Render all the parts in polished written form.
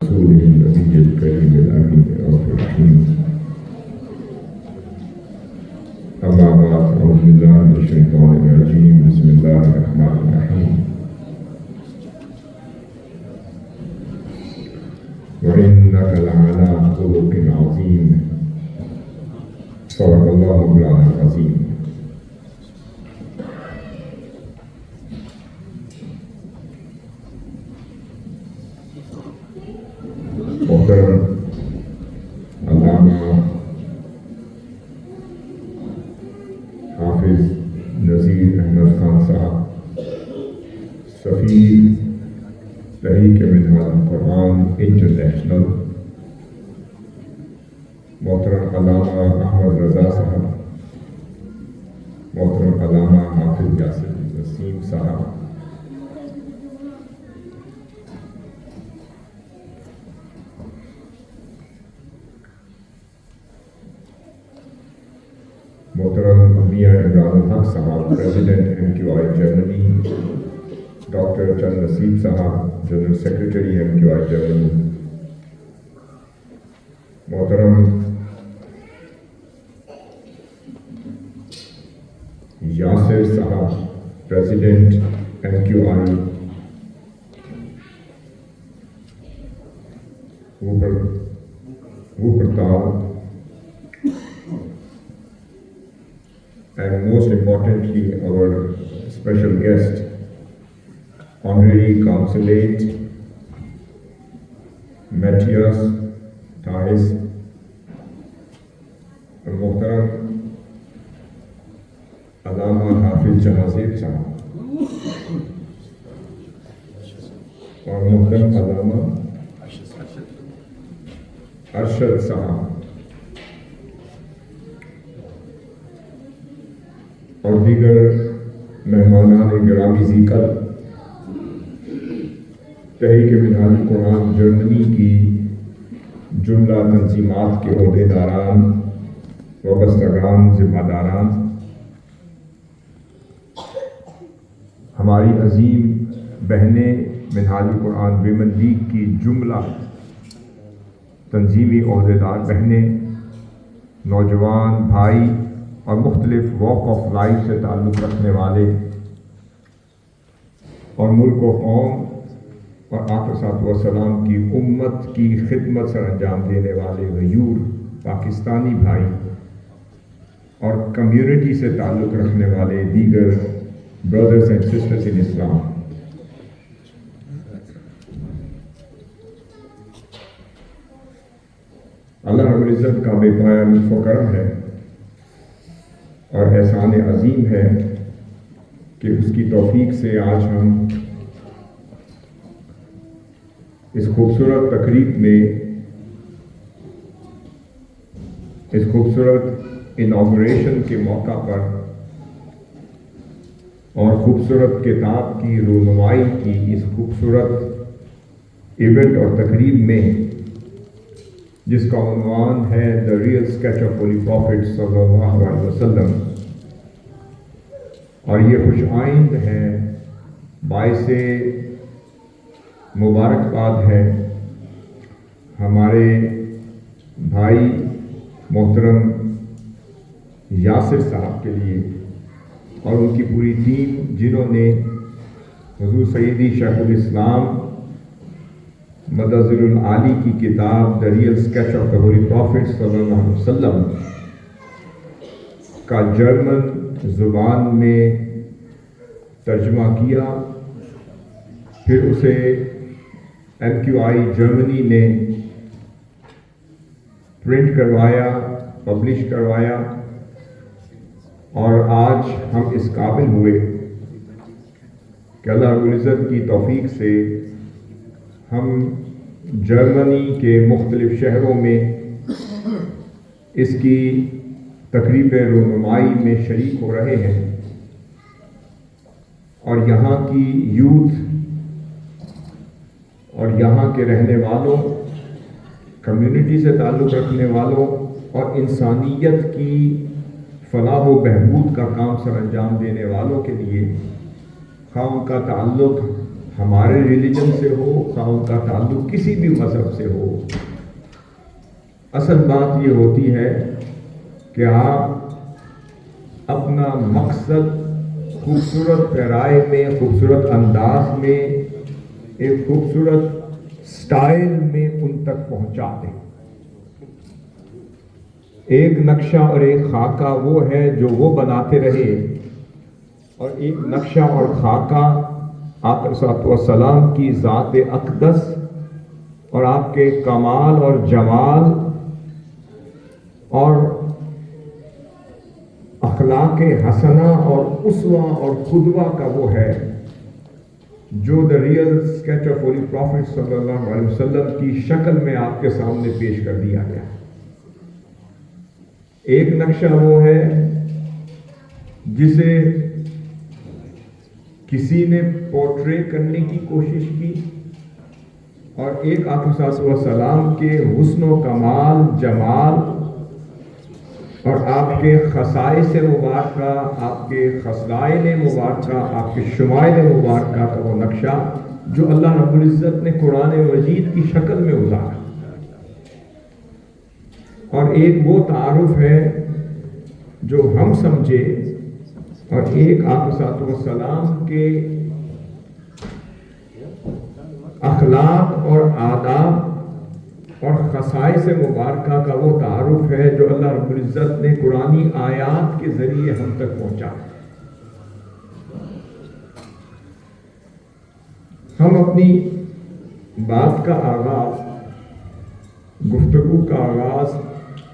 رسوله النبي الكريم الأمين الرؤوف الرحيم. أما بعد، أعوذ بالله من الشيطان الرجيم. بسم الله الرحمن الرحيم. وإنك لعلى خلق عظيم. صدق الله مولانا العظيم. محترم علامہ حافظ نذیر احمد خان صاحب، سفیر تحریک منہاج القرآن انٹرنیشنل، محترم علامہ احمد رضا صاحب، محترم علامہ حافظ یاسر وسیم صاحب، محترم میاں عمران الحق صاحب، پریزیڈنٹ MQI جرمنی، ڈاکٹر چند نصیب صاحب، جنرل سیکرٹری MQI جرمنی، محترم یاسر صاحب، president MQI ووپرتال، and most importantly our special guest, Honorary Consulate Matthias Thais, محترم علامہ حافظ جہازیب صاحب اور محترم علامہ ارشد صاحب اور دیگر مہمانان گرامی ذکر، تحریک منہاج القرآن جرمنی کی جملہ تنظیمات کے عہدیداران، وابستگان، ذمہ داران، ہماری عظیم بہنیں منہاج القرآن ویمن لیگ کی جملہ تنظیمی عہدیدار بہنیں، نوجوان بھائی اور مختلف واک آف لائف سے تعلق رکھنے والے اور ملک و قوم اور آقا صلی اللہ علیہ وسلم کی امت کی خدمت سر انجام دینے والے غیور پاکستانی بھائی اور کمیونٹی سے تعلق رکھنے والے دیگر برادرز اینڈ سسٹرز ان اسلام، اللہ رب العزت کا بے پایہ لطف و کرم ہے اور احسان عظیم ہے کہ اس کی توفیق سے آج ہم اس خوبصورت تقریب میں، اس خوبصورت انوگریشن کے موقع پر اور خوبصورت کتاب کی رونمائی کی اس خوبصورت ایونٹ اور تقریب میں، جس کا عنوان ہے The Real Sketch of Holy Prophet صلی اللہ علیہ وسلم، اور یہ خوش آئند ہے، باعث مبارکباد ہے ہمارے بھائی محترم یاسر صاحب کے لیے اور ان کی پوری ٹیم، جنہوں نے حضور سیدی شیخ الاسلام مدظر العالی کی کتاب The Real Sketch of the Holy Prophet صلی اللہ علیہ وسلم کا جرمن زبان میں ترجمہ کیا، پھر اسے MQI جرمنی نے پرنٹ کروایا، پبلش کروایا، اور آج ہم اس قابل ہوئے کہ اللہ رب العزت کی توفیق سے ہم جرمنی کے مختلف شہروں میں اس کی تقریب رونمائی میں شریک ہو رہے ہیں، اور یہاں کی یوتھ اور یہاں کے رہنے والوں، کمیونٹی سے تعلق رکھنے والوں اور انسانیت کی فلاح و بہبود کا کام سر انجام دینے والوں کے لیے، خواہ ان کا تعلق ہمارے ریلیجن سے ہو، خواہ ان کا تعلق کسی بھی مذہب سے ہو، اصل بات یہ ہوتی ہے کہ آپ اپنا مقصد خوبصورت پیرائے میں، خوبصورت انداز میں، ایک خوبصورت سٹائل میں ان تک پہنچا دیں۔ ایک نقشہ اور ایک خاکہ وہ ہے جو وہ بناتے رہے، اور ایک نقشہ اور خاکہ آقا صلی اللہ علیہ وسلم کی ذات اقدس اور آپ کے کمال اور جمال اور اخلاق حسنہ اور اسوہ اور قدوہ کا وہ ہے جو the real sketch of holy prophet صلی اللہ علیہ وسلم کی شکل میں آپ کے سامنے پیش کر دیا گیا۔ ایک نقشہ وہ ہے جسے کسی نے پورٹری کرنے کی کوشش کی، اور ایک آقا صلی اللہ علیہ وسلم کے حسن و کمال، جمال اور آپ کے خصائص مبارکہ، آپ کے خصائل مبارکہ، آپ کے شمائل مبارکہ کا وہ نقشہ جو اللہ رب العزت نے قرآن مجید کی شکل میں اتارا، اور ایک وہ تعارف ہے جو ہم سمجھے، اور ایک آقا صلی اللہ علیہ وسلم کے اخلاق اور آداب اور خصائص مبارکہ کا وہ تعارف ہے جو اللہ رب العزت نے قرآنی آیات کے ذریعے ہم تک پہنچا۔ ہم اپنی بات کا آغاز، گفتگو کا آغاز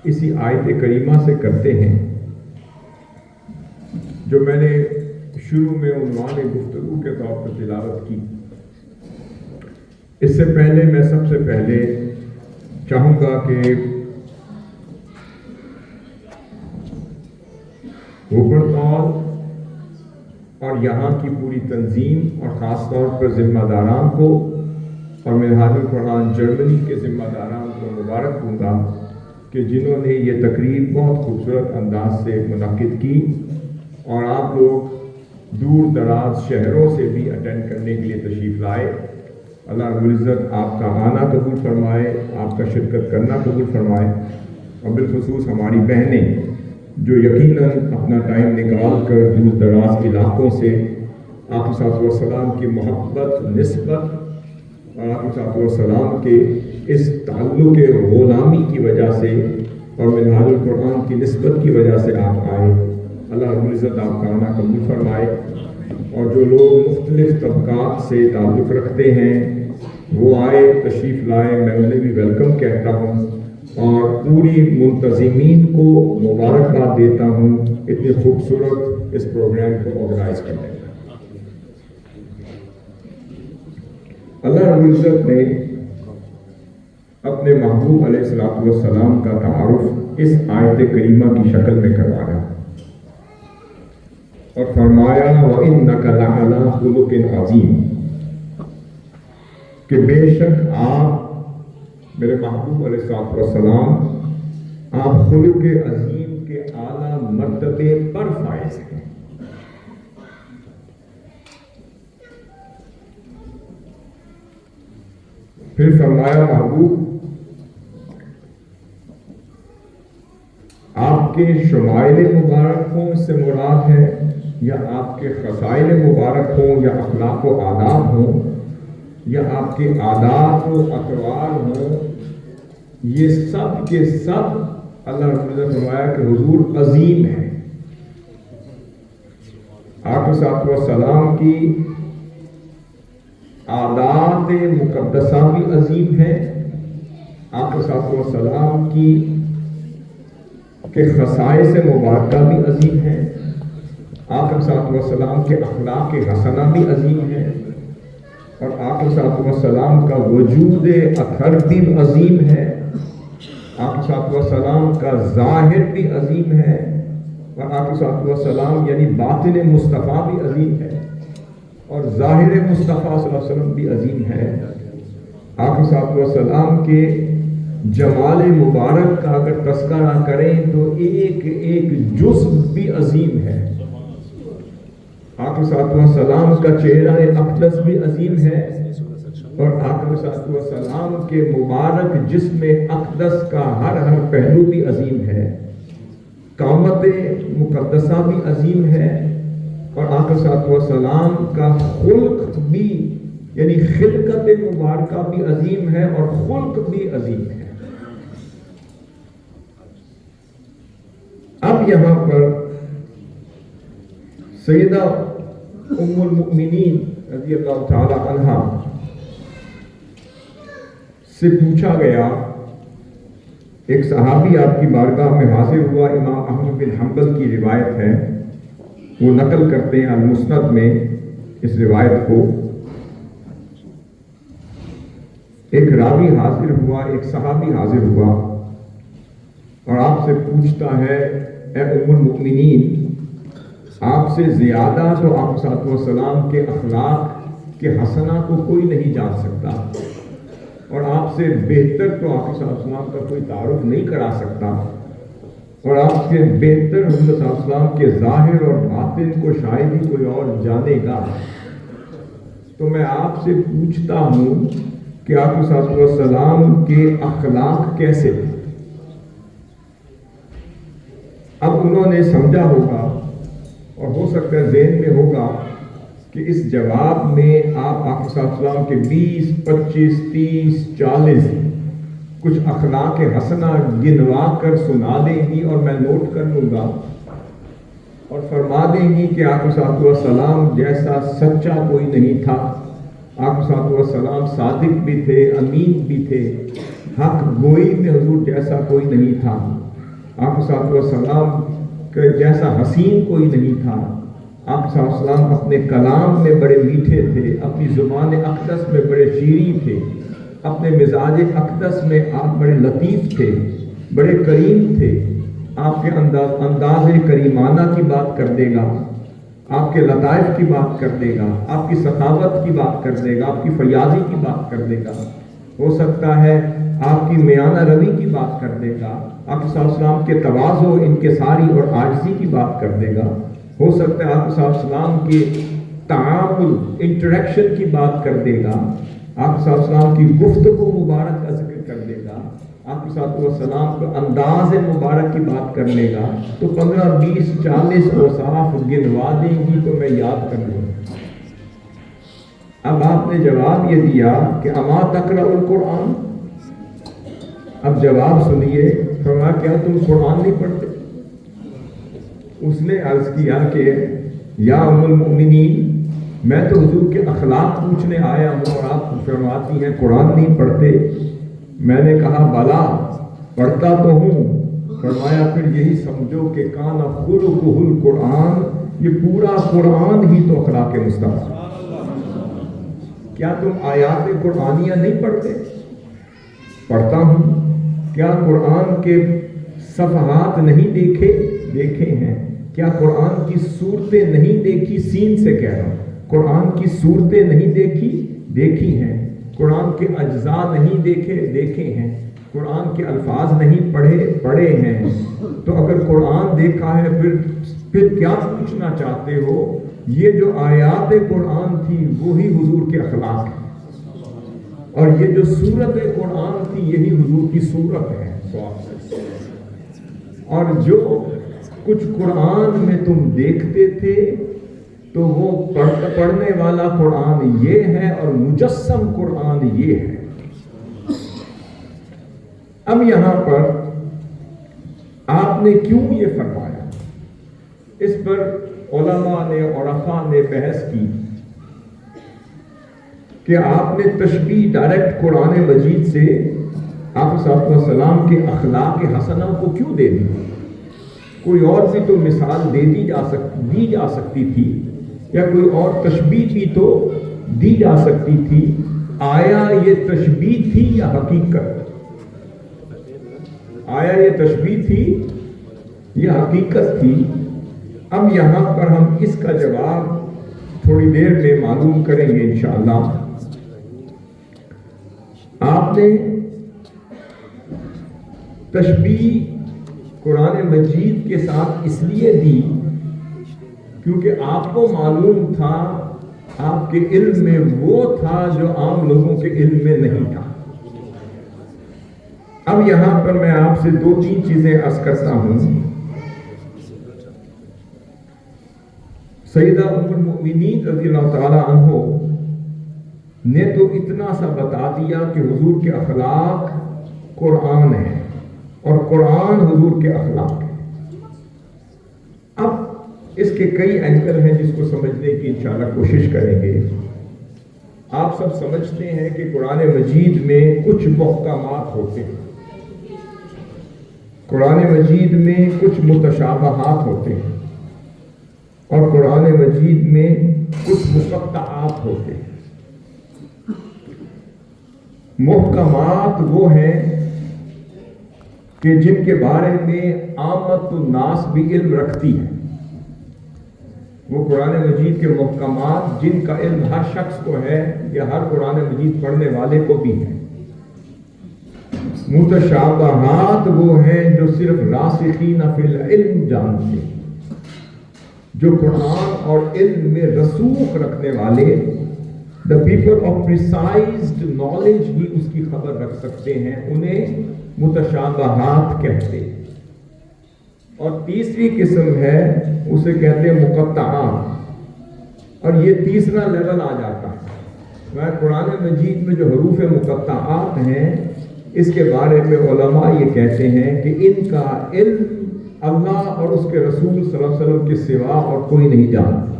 اسی آیت کریمہ سے کرتے ہیں جو میں نے شروع میں عنوان گفتگو کے طور پر تلاوت کی۔ اس سے پہلے میں سب سے پہلے چاہوں گا کہ وپرتال اور یہاں کی پوری تنظیم اور خاص طور پر ذمہ داران کو اور منہاج القرآن جرمنی کے ذمہ داران کو مبارک دوں گا کہ جنہوں نے یہ تقریب بہت خوبصورت انداز سے منعقد کی، اور آپ لوگ دور دراز شہروں سے بھی اٹینڈ کرنے کے لیے تشریف لائے۔ اللہ رب العزت آپ کا آنا قبول فرمائے، آپ کا شرکت کرنا قبول فرمائے، اور بالخصوص ہماری بہنیں جو یقیناً اپنا ٹائم نکال کر دور دراز علاقوں سے آقا صلی اللہ علیہ وسلم کی محبت، نسبت اور آقا صلی اللہ علیہ وسلم کے اس تعلق غلامی کی وجہ سے اور منہاج القرآن کی نسبت کی وجہ سے آپ آئے۔ اللہ رب العزت آپ کا آنا قبول فرمائے، اور جو لوگ مختلف طبقات سے تعلق رکھتے ہیں وہ آئے، تشریف لائے، میں انہیں بھی ویلکم کہتا ہوں، اور پوری منتظمین کو مبارکباد دیتا ہوں اتنی خوبصورت اس پروگرام کو آرگنائز کرنے میں۔ اللہ رب العزت نے اپنے محبوب علیہ الصلوۃ والسلام کا تعارف اس آیت کریمہ کی شکل میں کروایا اور فرمایا وَإِنَّكَ لَعَلَىٰ خُلُقٍ عَظِيمٍ، کہ بے شک آپ میرے محبوب علیہ الصلوۃ والسلام آپ خلق عظیم کے اعلیٰ مرتبے پر فائز ہیں۔ پھر فرمایا محبوب آپ کے شمائل مبارک ہوں اس سے مراد ہے، یا آپ کے خصائل مبارک ہوں، یا اخلاق و آداب ہوں، یا آپ کے عادات و اقوال ہوں، یہ سب کے سب اللہ رب العزت نے فرمایا کہ حضور عظیم ہے۔ آقا صلی اللہ علیہ وسلم کی عادات مقدسہ بھی عظیم ہے، آقا صلی اللہ علیہ وسلم کی کے خصائص مبارکہ بھی عظیم ہے، آقا صلی اللہ علیہ وسلم کے اخلاق حسنہ بھی عظیم ہے، اور آقا صلی اللہ علیہ وسلم کا وجود اطہر بھی عظیم ہے، آقا صلی اللہ علیہ وسلم کا ظاہر بھی عظیم ہے، اور آقا صلی اللہ علیہ وسلم یعنی باطن مصطفیٰ بھی عظیم ہے، اور ظاہر مصطفیٰ صلی اللہ علیہ وسلم بھی عظیم ہے۔ آقا صلی اللہ علیہ وسلم کے جمال مبارک کا اگر تذکرہ کریں تو ایک ایک جزء بھی عظیم ہے، آقا صلی اللہ علیہ وسلم کا چہرہ اقدس بھی عظیم ہے، اور آقا صلی اللہ علیہ وسلم کے مبارک جسم اقدس کا ہر پہلو بھی عظیم ہے، قامت مقدسہ بھی عظیم ہے، اور آقا صلی اللہ علیہ وسلم کا خلق بھی یعنی خلقت مبارکہ بھی عظیم ہے اور خلق بھی عظیم ہے۔ اب یہاں پر سیدہ ام المؤمنین رضی اللہ تعالی عنہا سے پوچھا گیا، ایک صحابی آپ کی بارگاہ میں حاضر ہوا، امام احمد بن حنبل کی روایت ہے، وہ نقل کرتے ہیں المسند میں اس روایت کو۔ ایک راوی حاضر ہوا، ایک صحابی حاضر ہوا اور آپ سے پوچھتا ہے، اے ام المؤمنین، آپ سے زیادہ تو آپ صلی اللہ علیہ وسلم کے اخلاق کے حسنہ کو کوئی نہیں جان سکتا، اور آپ سے بہتر تو آپ صلی اللہ علیہ وسلم کا کوئی تعارف نہیں کرا سکتا، اور آپ سے بہتر حضرت صلی اللہ علیہ وسلم کے ظاہر اور باطن کو شاید ہی کوئی اور جانے گا۔ تو میں آپ سے پوچھتا ہوں کہ آپ صلی اللہ علیہ وسلم کے اخلاق کیسے تھے؟ اب انہوں نے سمجھا ہوگا اور ہو سکتا ہے ذہن میں ہوگا کہ اس جواب میں آپ صلی اللہ علیہ وسلم کے 20، 25، 30، 40 کچھ اخلاق حسنہ گنوا کر سنا دیں گی اور میں نوٹ کر لوں گا، اور فرما دیں گی کہ آپ صلی اللہ علیہ وسلم جیسا سچا کوئی نہیں تھا، آپ صلی اللہ علیہ وسلم صادق بھی تھے، امین بھی تھے، حق گوئی میں حضور جیسا کوئی نہیں تھا، آپ صلی اللہ علیہ وسلم کے جیسا حسین کوئی نہیں تھا، آپ صلی اللہ علیہ وسلم اپنے کلام میں بڑے میٹھے تھے، اپنی زبان اقدس میں بڑے شیریں تھے، اپنے مزاج اقدس میں آپ بڑے لطیف تھے، بڑے کریم تھے، آپ کے انداز کریمانہ کی بات کر دے گا، آپ کے لطائف کی بات کر دے گا، آپ کی سخاوت کی بات کر دے گا، آپ کی فیاضی کی بات کر دے گا، ہو سکتا ہے آپ کی میانہ روی کی بات کر دے گا، آپ صلی اللہ علیہ وسلم کے تواضع، انکساری اور عاجزی کی بات کر دے گا، ہو سکتا ہے آپ صلی اللہ علیہ وسلم کے تعامل انٹریکشن کی بات کر دے گا، آپ صلی اللہ علیہ وسلم کی گفتگو مبارک کا ذکر کر دے گا، آپ صلی اللہ علیہ وسلم کو انداز مبارک کی بات کر لے گا، تو 15، 20، 40 اوصاف گنوا دیں گی تو میں یاد کر لوں۔ اب آپ نے جواب یہ دیا کہ اما تقرأ القرآن؟ اب جواب سنیے، فرمایا کیا تم قرآن نہیں پڑھتے؟ اس نے عرض کیا کہ یا ام المؤمنین، میں تو حضور کے اخلاق پوچھنے آیا ہوں اور آپ فرماتی ہیں قرآن نہیں پڑھتے۔ میں نے کہا بلا، پڑھتا تو ہوں۔ فرمایا پھر یہی سمجھو کہ کان خلقہ القرآن، یہ پورا قرآن ہی تو اخلاق مصطفیٰ۔ کیا تم آیات قرآنیہ نہیں پڑھتے؟ پڑھتا ہوں۔ کیا قرآن کے صفحات نہیں دیکھے ہیں؟ کیا قرآن کی صورتیں نہیں دیکھی؟ سین سے کہہ رہا ہوں، قرآن کی صورتیں نہیں دیکھی ہیں، قرآن کے اجزاء نہیں دیکھے ہیں، قرآن کے الفاظ نہیں پڑھے ہیں۔ تو اگر قرآن دیکھا ہے پھر کیا پوچھنا چاہتے ہو؟ یہ جو آیات قرآن تھی وہی حضور کے اخلاق ہیں، اور یہ جو صورت قرآن تھی یہی حضور کی صورت ہے۔ اور جو کچھ قرآن میں تم دیکھتے تھے تو وہ پڑھنے والا قرآن یہ ہے اور مجسم قرآن یہ ہے۔ اب یہاں پر آپ نے کیوں یہ فرمایا؟ اس پر علماء نے عرفاء نے بحث کی کہ آپ نے تشبیہ ڈائریکٹ قرآن مجید سے آپ صلی اللہ علیہ وسلم کے اخلاق حسنہ کو کیوں دے دی؟ کوئی اور بھی تو مثال دی جا سکتی تھی، یا کوئی اور تشبیہ بھی تو دی جا سکتی تھی۔ آیا یہ تشبیہ تھی یا حقیقت؟ آیا یہ تشبیہ تھی یا حقیقت تھی؟ اب یہاں پر ہم اس کا جواب تھوڑی دیر میں معلوم کریں گے انشاءاللہ۔ آپ نے تشبیہ قرآن مجید کے ساتھ اس لیے دی کیونکہ آپ کو معلوم تھا، آپ کے علم میں وہ تھا جو عام لوگوں کے علم میں نہیں تھا۔ اب یہاں پر میں آپ سے 2-3 چیزیں عرض کرتا ہوں۔ سیدہ ام المؤمنین رضی اللہ تعالی عنہ نے تو اتنا سا بتا دیا کہ حضور کے اخلاق قرآن ہے اور قرآن حضور کے اخلاق ہے۔ اب اس کے کئی اینگل ہیں جس کو سمجھنے کی انشاءاللہ کوشش کریں گے۔ آپ سب سمجھتے ہیں کہ قرآن مجید میں کچھ محکمات ہوتے ہیں، قرآن مجید میں کچھ متشابہات ہوتے ہیں، اور قرآن مجید میں کچھ مقطعات ہوتے ہیں۔ محکمات وہ ہیں کہ جن کے بارے میں عامت الناس بھی علم رکھتی ہے، وہ قرآن مجید کے محکمات جن کا علم ہر شخص کو ہے یا ہر قرآن مجید پڑھنے والے کو بھی ہے۔ متشابہات وہ ہیں جو صرف راسخین فی العلم جانتے ہیں، جو قرآن اور علم میں رسوخ رکھنے والے، the people of precise knowledge بھی اس کی خبر رکھ سکتے ہیں، انہیں متشابہات کہتے ہیں۔ اور تیسری قسم ہے اسے کہتے ہیں مقطعات، اور یہ تیسرا لیول آ جاتا ہے۔ قرآن مجید میں جو حروف مقطعات ہیں اس کے بارے میں علماء یہ کہتے ہیں کہ ان کا علم اللہ اور اس کے رسول صلی اللہ علیہ وسلم کے سوا اور کوئی نہیں جانتا۔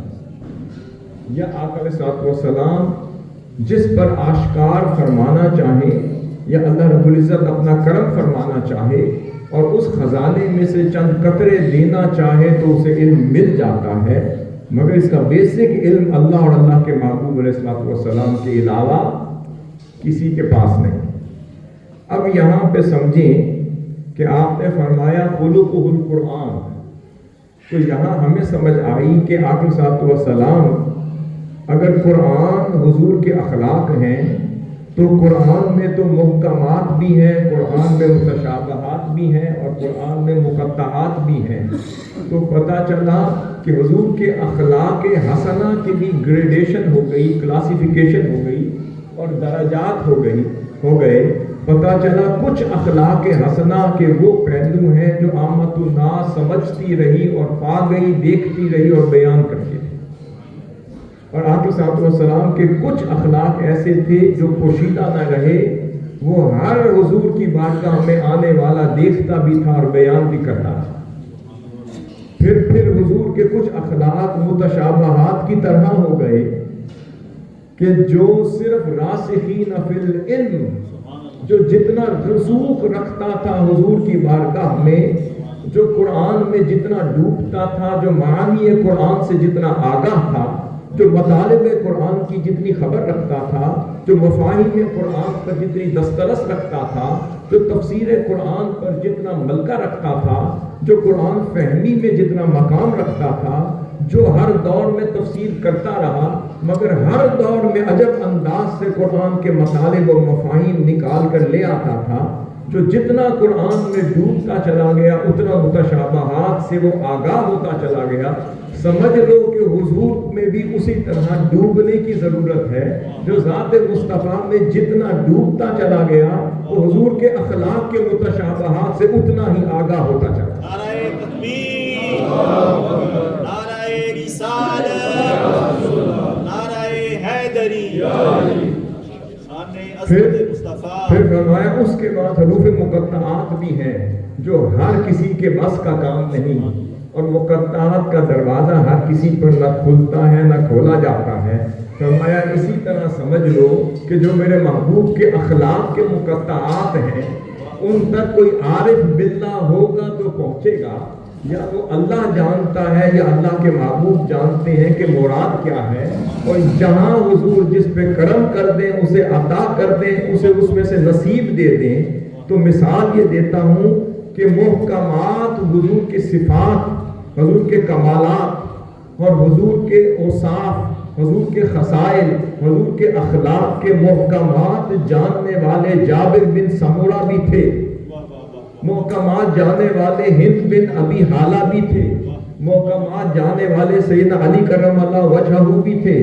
یا آقا علیہ الصلوۃ والسلام جس پر آشکار فرمانا چاہے یا اللہ رب العزت اپنا کرم فرمانا چاہے اور اس خزانے میں سے چند قطرے دینا چاہے تو اسے علم مل جاتا ہے، مگر اس کا بیسک علم اللہ اور اللہ کے محبوب علیہ الصلوۃ والسلام کے علاوہ کسی کے پاس نہیں۔ اب یہاں پہ سمجھیں کہ آپ نے فرمایا خلقہ القرآن، تو یہاں ہمیں سمجھ آئی کہ آقا علیہ الصلوۃ والسلام اگر قرآن حضور کے اخلاق ہیں تو قرآن میں تو محکمات بھی ہیں، قرآن میں متشابہات بھی ہیں، اور قرآن میں مقطعات بھی ہیں، تو پتہ چلا کہ حضور کے اخلاق حسنہ کی بھی گریڈیشن ہو گئی، کلاسیفیکیشن ہو گئی اور درجات ہو گئے۔ پتہ چلا کچھ اخلاق حسنہ کے وہ پہلو ہیں جو عامت الناس سمجھتی رہی اور پا گئی، دیکھتی رہی اور بیان کرتی رہی، اور آقا صلی اللہ علیہ وسلم کے کچھ اخلاق ایسے تھے جو پوشیدہ نہ رہے، وہ ہر حضور کی بارگاہ میں آنے والا دیکھتا بھی تھا اور بیان بھی کرتا تھا۔ پھر حضور کے کچھ اخلاق متشابہات کی طرح ہو گئے کہ جو صرف راسخین فی العلم، جو جتنا رسوخ رکھتا تھا حضور کی بارگاہ میں، جو قرآن میں جتنا ڈوبتا تھا، جو معانی قرآن سے جتنا آگاہ تھا، جو مطالب قرآن کی جتنی خبر رکھتا تھا، جو مفاہیم قرآن پر جتنی دسترس رکھتا تھا، جو تفسیر قرآن پر جتنا ملکہ رکھتا تھا، جو قرآن فہمی میں جتنا مقام رکھتا تھا، جو ہر دور میں تفسیر کرتا رہا، مگر ہر دور میں عجب انداز سے قرآن کے مطالب و مفاہیم نکال کر لے آتا تھا، جو جتنا قرآن میں ڈوبتا چلا گیا اتنا متشابہات سے وہ آگاہ ہوتا چلا گیا۔ سمجھ لو کہ حضور میں بھی اسی طرح ڈوبنے کی ضرورت ہے، جو ذات مصطفیٰ میں جتنا ڈوبتا چلا گیا وہ حضور کے اخلاق کے متشابہات سے اتنا ہی آگاہ ہوتا چلا۔ نعرہ تکبیر، نعرہ رسالت، نعرہ حیدری، پھر فرمایا اس کے بعد حروف مقطعات بھی ہیں جو ہر کسی کے بس کا کام نہیں، اور مقطعات کا دروازہ ہر کسی پر نہ کھلتا ہے نہ کھولا جاتا ہے۔ فرمایا اسی طرح سمجھ لو کہ جو میرے محبوب کے اخلاق کے مقطعات ہیں ان تک کوئی عارف باللہ ہوگا تو پہنچے گا، یا وہ اللہ جانتا ہے یا اللہ کے محبوب جانتے ہیں کہ مراد کیا ہے، اور جہاں حضور جس پہ کرم کر دیں، اسے عطا کر دیں، اسے اس میں سے نصیب دے دیں۔ تو مثال یہ دیتا ہوں کہ محکمات حضور کے صفات، حضور کے کمالات اور حضور کے اوصاف، حضور کے خصائل، حضور کے اخلاق کے محکمات جاننے والے جابر بن سمورہ بھی تھے، محکمات جاننے والے ہند بن ابی حالہ بھی تھے، محکمات جانے والے سیدنا علی کرم اللہ وجہہ بھی تھے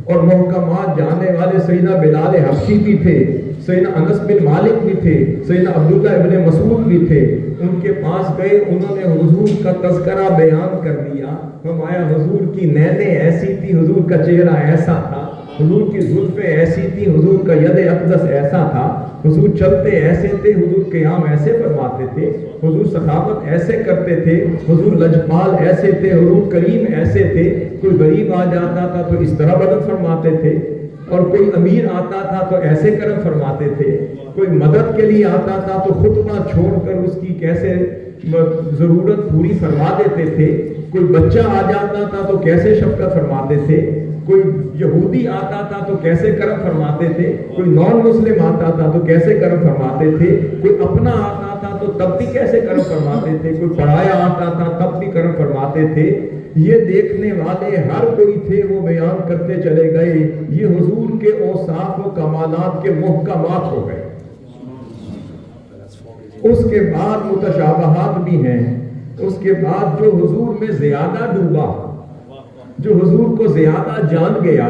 اور محکمات جانے والے سیدنا بلال حبشی بھی تھے، سیدنا انس بن مالک بھی تھے، سیدنا عبداللہ ابن مسعود بھی تھے۔ ان کے پاس گئے، انہوں نے حضور کا تذکرہ بیان کر دیا، فرمایا حضور کی نینیں ایسی تھی، حضور کا چہرہ ایسا تھا، حضور کی زلفیں ایسی تھی، حضور کا ید اقدس ایسا تھا، حضور چلتے ایسے تھے، حضور قیام ایسے فرماتے تھے، حضور سخاوت ایسے کرتے تھے، حضور لجپال ایسے تھے، حضور کریم ایسے تھے، کوئی غریب آ جاتا تھا تو اس طرح بدن فرماتے تھے، اور کوئی امیر آتا تھا تو ایسے کرم فرماتے تھے، کوئی مدد کے لیے آتا تھا تو خطبہ چھوڑ کر اس کی کیسے ضرورت پوری فرما دیتے تھے، کوئی بچہ آ جاتا تھا تو کیسے شفقت فرماتے تھے، کوئی یہودی آتا تھا تو کیسے کرم فرماتے تھے، کوئی نان مسلم آتا تھا تو کیسے کرم فرماتے تھے، کوئی اپنا آتا تھا تو تب بھی کیسے کرم فرماتے تھے، کوئی پڑھایا آتا تھا تب بھی کرم فرماتے تھے۔ یہ دیکھنے والے ہر کوئی تھے، وہ بیان کرتے چلے گئے، یہ حضور کے اوصاف و کمالات کے محکمات ہو گئے۔ اس کے بعد متشابہات بھی ہیں، اس کے بعد جو حضور میں زیادہ ڈوبا، جو حضور کو زیادہ جان گیا،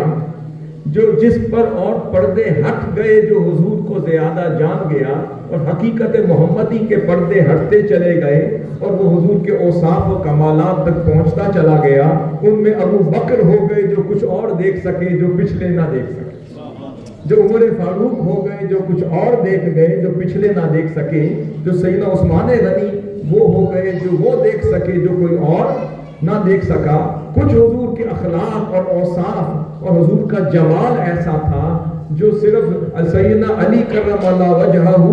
جو جس پر اور پردے ہٹ گئے، جو حضور کو زیادہ جان گیا اور حقیقت محمدی کے پردے ہٹتے چلے گئے اور وہ حضور کے اوصاف و کمالات تک پہنچتا چلا گیا، ان میں ابو بکر ہو گئے جو کچھ اور دیکھ سکے جو پچھلے نہ دیکھ سکے، جو عمر فاروق ہو گئے جو کچھ اور دیکھ گئے جو پچھلے نہ دیکھ سکے، جو سیدنا عثمان غنی وہ ہو گئے جو وہ دیکھ سکے جو کوئی اور نہ دیکھ سکا۔ کچھ حضور کے اخلاق اور اوصاف اور حضور کا جمال ایسا تھا جو صرف سیدنا علی کرم اللہ وجہہ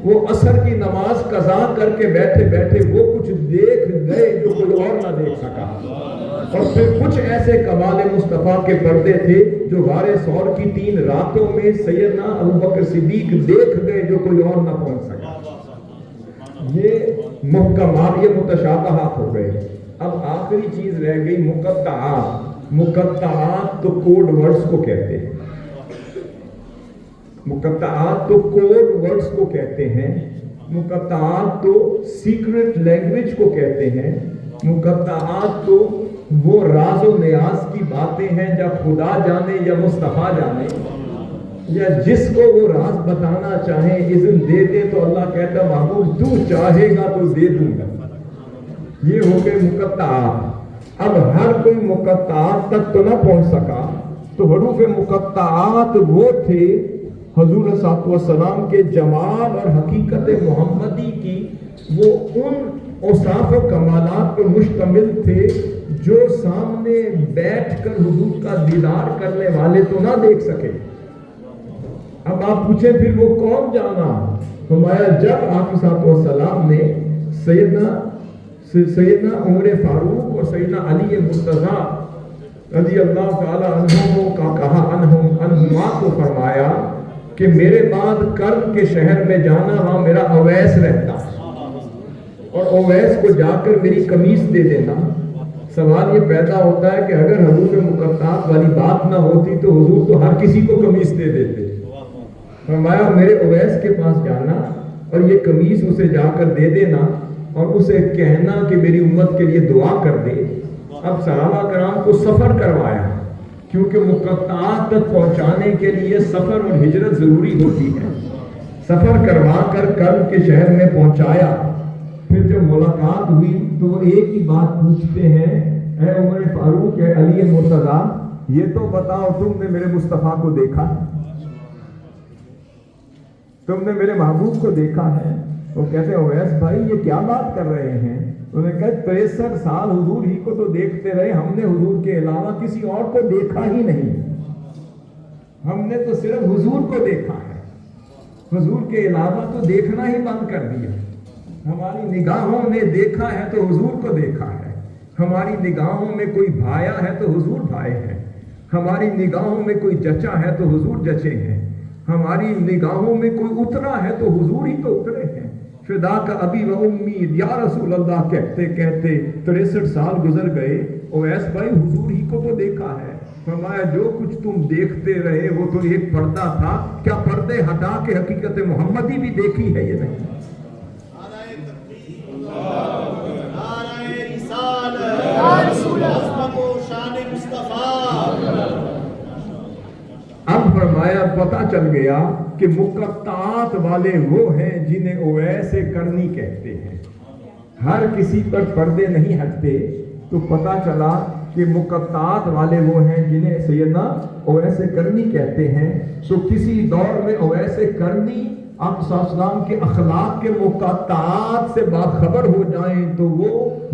وہ عصر کی نماز قضا کر کے بیٹھے بیٹھے وہ کچھ دیکھ گئے جو کوئی اور نہ دیکھ سکا، اور پھر کچھ ایسے کمال مصطفیٰ کے پردے تھے جو غار ثور کی 3 راتوں میں سیدنا ابوبکر صدیق دیکھ گئے جو کوئی اور نہ پہنچ سکا۔ یہ محکمات، یہ متشابہات ہو گئے۔ اب آخری چیز رہ گئی مقطعات۔ مقطعات تو کوڈ ورڈز کو کہتے ہیں، مقطعات تو کوڈ ورڈز کو کہتے ہیں، مقطعات تو سیکرٹ لینگویج کو کہتے ہیں، مقطعات تو وہ راز و نیاز کی باتیں ہیں جب خدا جانے یا مصطفیٰ جانے، یا جس کو وہ راز بتانا چاہیں اذن دے دے تو اللہ کہتا محبوب تو چاہے گا تو دے دوں گا۔ یہ ہو گئے مقطعات۔ اب ہر کوئی مقطعات تک تو نہ پہنچ سکا، تو حروف مقطعات وہ تھے حضور صلی اللہ علیہ وسلم کے جمال اور حقیقت محمدی کی، وہ ان اوصاف و کمالات پر مشتمل تھے جو سامنے بیٹھ کر حضور کا دیدار کرنے والے تو نہ دیکھ سکے۔ اب آپ پوچھیں پھر وہ کون جانا؟ فرمایا جب آپ صلی اللہ علیہ وسلم نے سیدنا عمر فاروق اور سیدنا علی مرتضیٰ رضی اللہ تعالی عنہم کا کہا عنہما کو فرمایا کہ میرے بعد کرب کے شہر میں جانا، وہاں میرا اویس رہتا اور اویس کو جا کر میری قمیص دے دینا۔ سوال یہ پیدا ہوتا ہے کہ اگر حضور مقطعات والی بات نہ ہوتی تو حضور تو ہر کسی کو قمیص دے دیتے۔ فرمایا میرے اویس کے پاس جانا اور یہ قمیص اسے جا کر دے دینا اور اسے کہنا کہ میری امت کے لیے دعا کر دے۔ اب صحابہ کرام کو سفر کروایا، کیونکہ مقطعات تک پہنچانے کے لیے سفر اور ہجرت ضروری ہوتی ہے۔ سفر کروا کر کرب کے شہر میں پہنچایا۔ پھر جب ملاقات ہوئی تو وہ ایک ہی بات پوچھتے ہیں، اے عمر فاروق، اے علی مرتضیٰ، یہ تو بتاؤ تم نے میرے مصطفیٰ کو دیکھا، تم نے میرے محبوب کو دیکھا ہے؟ وہ کہتے ہیں اویس بھائی یہ کیا بات کر رہے ہیں؟ انہوں نے کہا 63 سال حضور ہی کو تو دیکھتے رہے، ہم نے حضور کے علاوہ کسی اور کو دیکھا ہی نہیں، ہم نے تو صرف حضور کو دیکھا ہے، حضور کے علاوہ تو دیکھنا ہی بند کر دیا۔ ہماری نگاہوں نے دیکھا ہے تو حضور کو دیکھا ہے، ہماری نگاہوں میں کوئی بھایا ہے تو حضور بھائے ہیں، ہماری نگاہوں میں کوئی جچا ہے تو حضور جچے ہیں، ہماری نگاہوں میں کوئی اترا ہے تو حضور ہی تو اترے ہیں۔ فدا کا ابی و امی یا رسول اللہ کہتے کہتے 63 سال گزر گئے، اویس بھائی حضور ہی کو تو دیکھا ہے۔ فرمایا جو کچھ تم دیکھتے رہے وہ تو ایک پردہ تھا، کیا پردے ہٹا کے حقیقت محمدی بھی دیکھی ہے؟ یہ نہیں۔ نعرہ تکبیر، نعرہ رسالت، پتہ چل گیا کہ مقطعات والے وہ ہیں جنہیں اویس کرنی کہتے ہیں. ہر کسی پر پردے نہیں ہٹتے، تو پتہ چلا کہ مقطعات والے وہ ہیں جنہیں سیدنا اویس کرنی کہتے ہیں. تو کسی دور میں اویس کرنی آپ صلی اللہ علیہ وسلم کے اخلاق کے مقطعات سے باخبر ہو جائیں تو وہ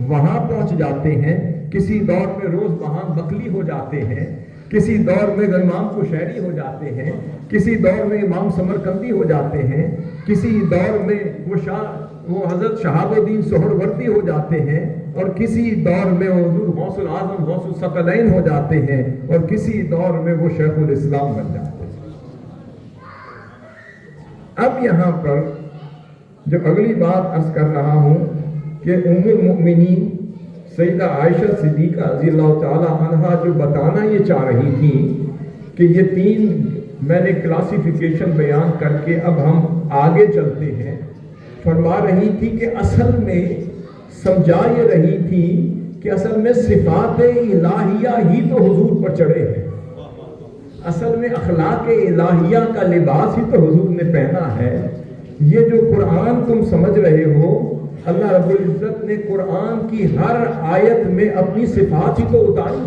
وہاں پہنچ جاتے ہیں. کسی دور میں روز وہاں بقلی ہو جاتے ہیں، کسی دور میں امام کشیری ہو جاتے ہیں، کسی دور میں امام سمرقندی ہو جاتے ہیں، کسی دور میں وہ حضرت شہاب الدین سہروردی ہو جاتے ہیں، اور کسی دور میں وہ حضور غوث العظم غوث الثقلین ہو جاتے ہیں، اور کسی دور میں وہ شیخ الاسلام بن جاتے ہیں. اب یہاں پر جو اگلی بات عرض کر رہا ہوں کہ ام المؤمنین سیدہ عائشہ صدیقہ رضی اللہ تعالی عنہا جو بتانا یہ چاہ رہی تھی کہ یہ تین میں نے کلاسیفیکیشن بیان کر کے اب ہم آگے چلتے ہیں. فرما رہی تھی کہ اصل میں سمجھا یہ رہی تھی کہ اصل میں صفات الہیہ ہی تو حضور پر چڑھے ہیں. اصل میں اخلاق الہیہ کا لباس ہی تو حضور نے پہنا ہے. یہ جو قرآن تم سمجھ رہے ہو، اللہ رب العزت نے قرآن کی ہر آیت میں اپنی صفات ہی تو اتاری.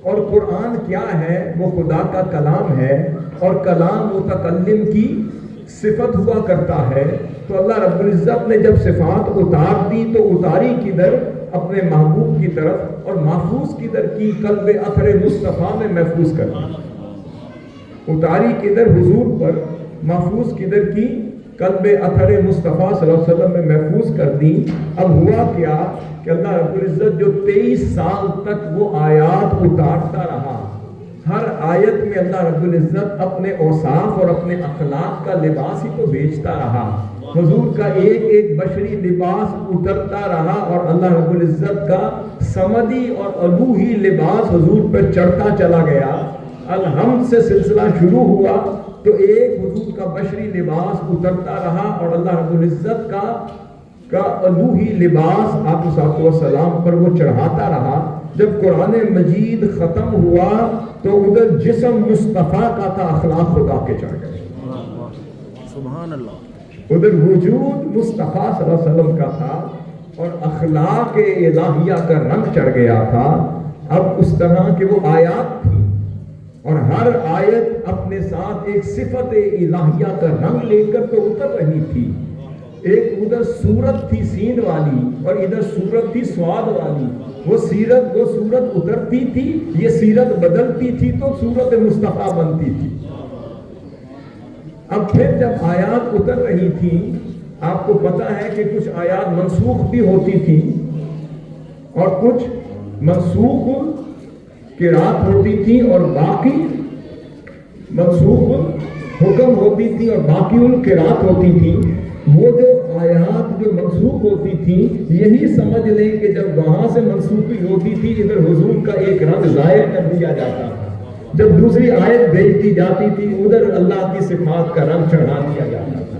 اور قرآن کیا ہے؟ وہ خدا کا کلام ہے، اور کلام متکلم کی صفت ہوا کرتا ہے. تو اللہ رب العزت نے جب صفات اتار دی تو اتاری کدھر؟ اپنے محبوب کی طرف، اور محفوظ کدھر کی؟ قلب اثر مصطفیٰ میں محفوظ کر دی. اتاری کدھر؟ حضور پر. محفوظ کدھر کی؟ قلب اثر مصطفیٰ صلی اللہ علیہ وسلم میں محفوظ کر دی. اب ہوا کیا کہ اللہ رب العزت جو 23 سال تک وہ آیات اتارتا رہا، ہر آیت میں اللہ رب العزت اپنے اوصاف اور اپنے اخلاق کا لباس ہی تو بیچتا رہا. حضور کا ایک ایک بشری لباس اترتا رہا، اور اللہ رب العزت کا سمدی اور الوہی لباس حضور پر چڑھتا چلا گیا. الحمد سے سلسلہ شروع ہوا تو ایک حضور کا بشری لباس اترتا رہا، اور اللہ رب العزت کا الوہی لباس آپ صلی اللہ علیہ وسلم پر وہ چڑھاتا رہا. جب قرآن مجید ختم ہوا تو ادھر جسم مصطفیٰ کا تھا، اخلاق خدا کے چڑھ گئے. سبحان اللہ. ادھر وجود مصطفیٰ صلی اللہ علیہ وسلم کا تھا، اور اخلاق الہیہ کا رنگ چڑھ گیا تھا. اب اس طرح کہ وہ آیات تھی، اور ہر آیت اپنے ساتھ ایک صفت الہیہ کا رنگ لے کر تو اتر رہی تھی. ایک ادھر صورت تھی سین والی، اور ادھر صورت تھی سواد والی. وہ صورت اترتی تھی، یہ سیرت بدلتی تھی تو صورت مصطفیٰ بنتی تھی. اب پھر جب آیات اتر رہی تھی، آپ کو پتا ہے کہ کچھ آیات منسوخ بھی ہوتی تھی، اور کچھ منسوخ قرات ہوتی تھی، اور باقی منسوخ حکم ہوتی تھی، اور باقی القرات ہوتی تھی. وہ جو آیات جو منسوخ ہوتی تھی، یہی سمجھ لیں کہ جب وہاں سے منسوخی ہوتی تھی، ادھر حضور کا ایک رنگ ظاہر کر دیا جاتا تھا. جب دوسری آیت بھیج دی جاتی تھی، ادھر اللہ کی صفات کا رنگ چڑھا دیا جاتا تھا.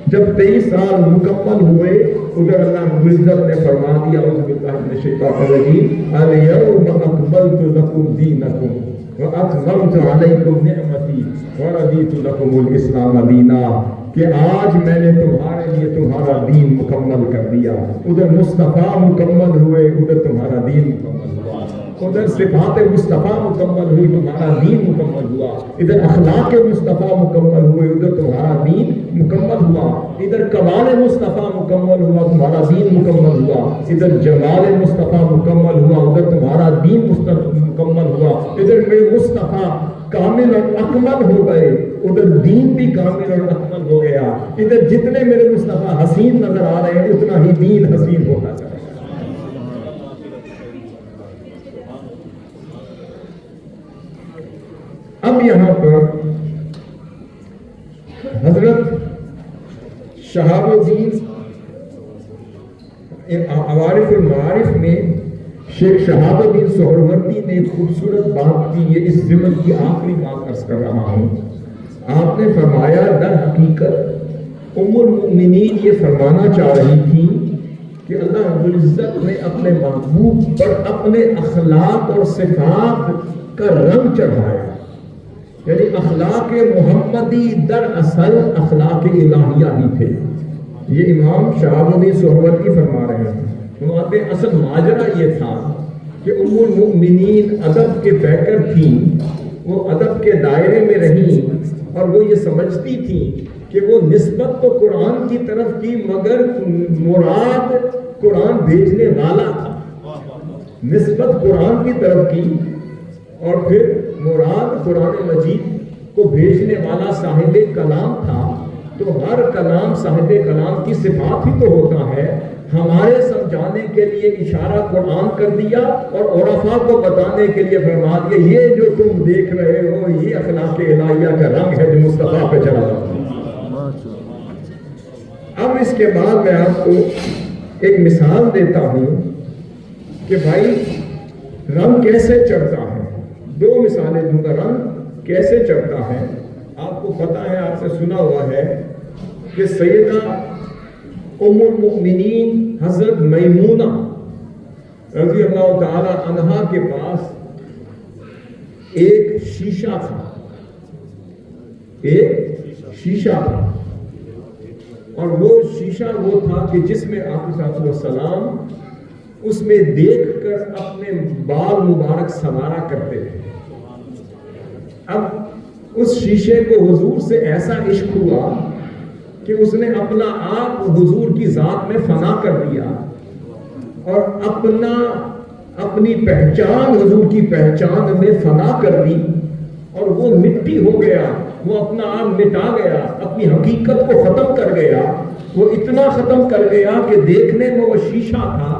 جب 23 سال مکمل ہوئے، ادھر اللہ رب العزت نے فرما دیا اعوذ باللہ من الشیطان الرجیم الیوم اکملت لکم دینکم واتممت علیکم نعمتی ورضیت لکم الاسلام دینا، کہ آج میں نے تمہارے لیے تمہارا دین مکمل کر دیا. ادھر مصطفیٰ مکمل ہوئے، ادھر تمہارا دین مکمل ہوا. ادھر صفات مصطفیٰ مکمل ہوئی، تمہارا دین مکمل ہوا. ادھر اخلاق مصطفیٰ مکمل ہوئے، ادھر تمہارا دین مکمل ہوا. ادھر کمال مصطفیٰ مکمل ہوا، تمہارا دین مکمل ہوا. ادھر جمال مصطفیٰ مکمل ہوا، ادھر تمہارا دین مکمل ہوا. ادھر میرے مصطفیٰ کامل اور اکمل ہو گئے، ادھر دین بھی کامل اور اکمل ہو گیا. ادھر جتنے میرے مصطفیٰ حسین نظر آ رہے ہیں، اتنا ہی دین حسین ہوتا جائے. اب یہاں پر حضرت شہاب الدین عوارف المعارف میں شیخ شہاب الدین سہروردی نے ایک خوبصورت بات کی. یہ اس ضمن کی آخری بات عرض کر رہا ہوں. آپ نے فرمایا در حقیقت ام المؤمنین یہ فرمانا چاہ رہی تھی کہ اللہ رب العزت نے اپنے محبوب پر اپنے اخلاق اور صفات کا رنگ چڑھایا. یعنی اخلاق محمدی دراصل اخلاق الہیہ ہی تھے. یہ امام شہاب الدین سہروردی فرما رہے ہیں. فرماتے ہیں اصل ماجرا یہ تھا کہ ام المؤمنین ادب کے پیکر تھیں، وہ ادب کے دائرے میں رہیں اور وہ یہ سمجھتی تھیں کہ وہ نسبت تو قرآن کی طرف کی مگر مراد قرآن بھیجنے والا تھا. نسبت قرآن کی طرف کی اور پھر مراد قرآن مجید کو بھیجنے والا صاحب کلام تھا. تو ہر کلام صاحب کلام کی صفات ہی تو ہوتا ہے. ہمارے سمجھانے کے لیے اشارہ قرآن کر دیا اور عرفاء کو بتانے کے لیے فرما دیا یہ جو تم دیکھ رہے ہو یہ اخلاق الہیہ کا رنگ ہے جو مصطفیٰ پہ چلا جاتا ہے. اب اس کے بعد میں آپ کو ایک مثال دیتا ہوں کہ بھائی رنگ کیسے چڑھتا ہے. 2 مثالیں دوں گا. رنگ کیسے چڑھتا ہے آپ کو پتا ہے، آپ سے سنا ہوا ہے کہ سیدہ ام المؤمنین حضرت میمونہ رضی اللہ تعالی عنہا کے پاس ایک شیشہ تھا. ایک شیشہ تھا اور وہ شیشہ وہ تھا کہ جس میں آقا صلی اللہ علیہ وسلم اس میں دیکھ کر اپنے بال مبارک سنوارا کرتے تھے. اب اس شیشے کو حضور سے ایسا عشق ہوا کہ اس نے اپنا آپ حضور کی ذات میں فنا کر دیا اور اپنی پہچان حضور کی پہچان میں فنا کر دی اور وہ مٹی ہو گیا. وہ اپنا آپ مٹا گیا، اپنی حقیقت کو ختم کر گیا. وہ اتنا ختم کر گیا کہ دیکھنے میں وہ شیشہ تھا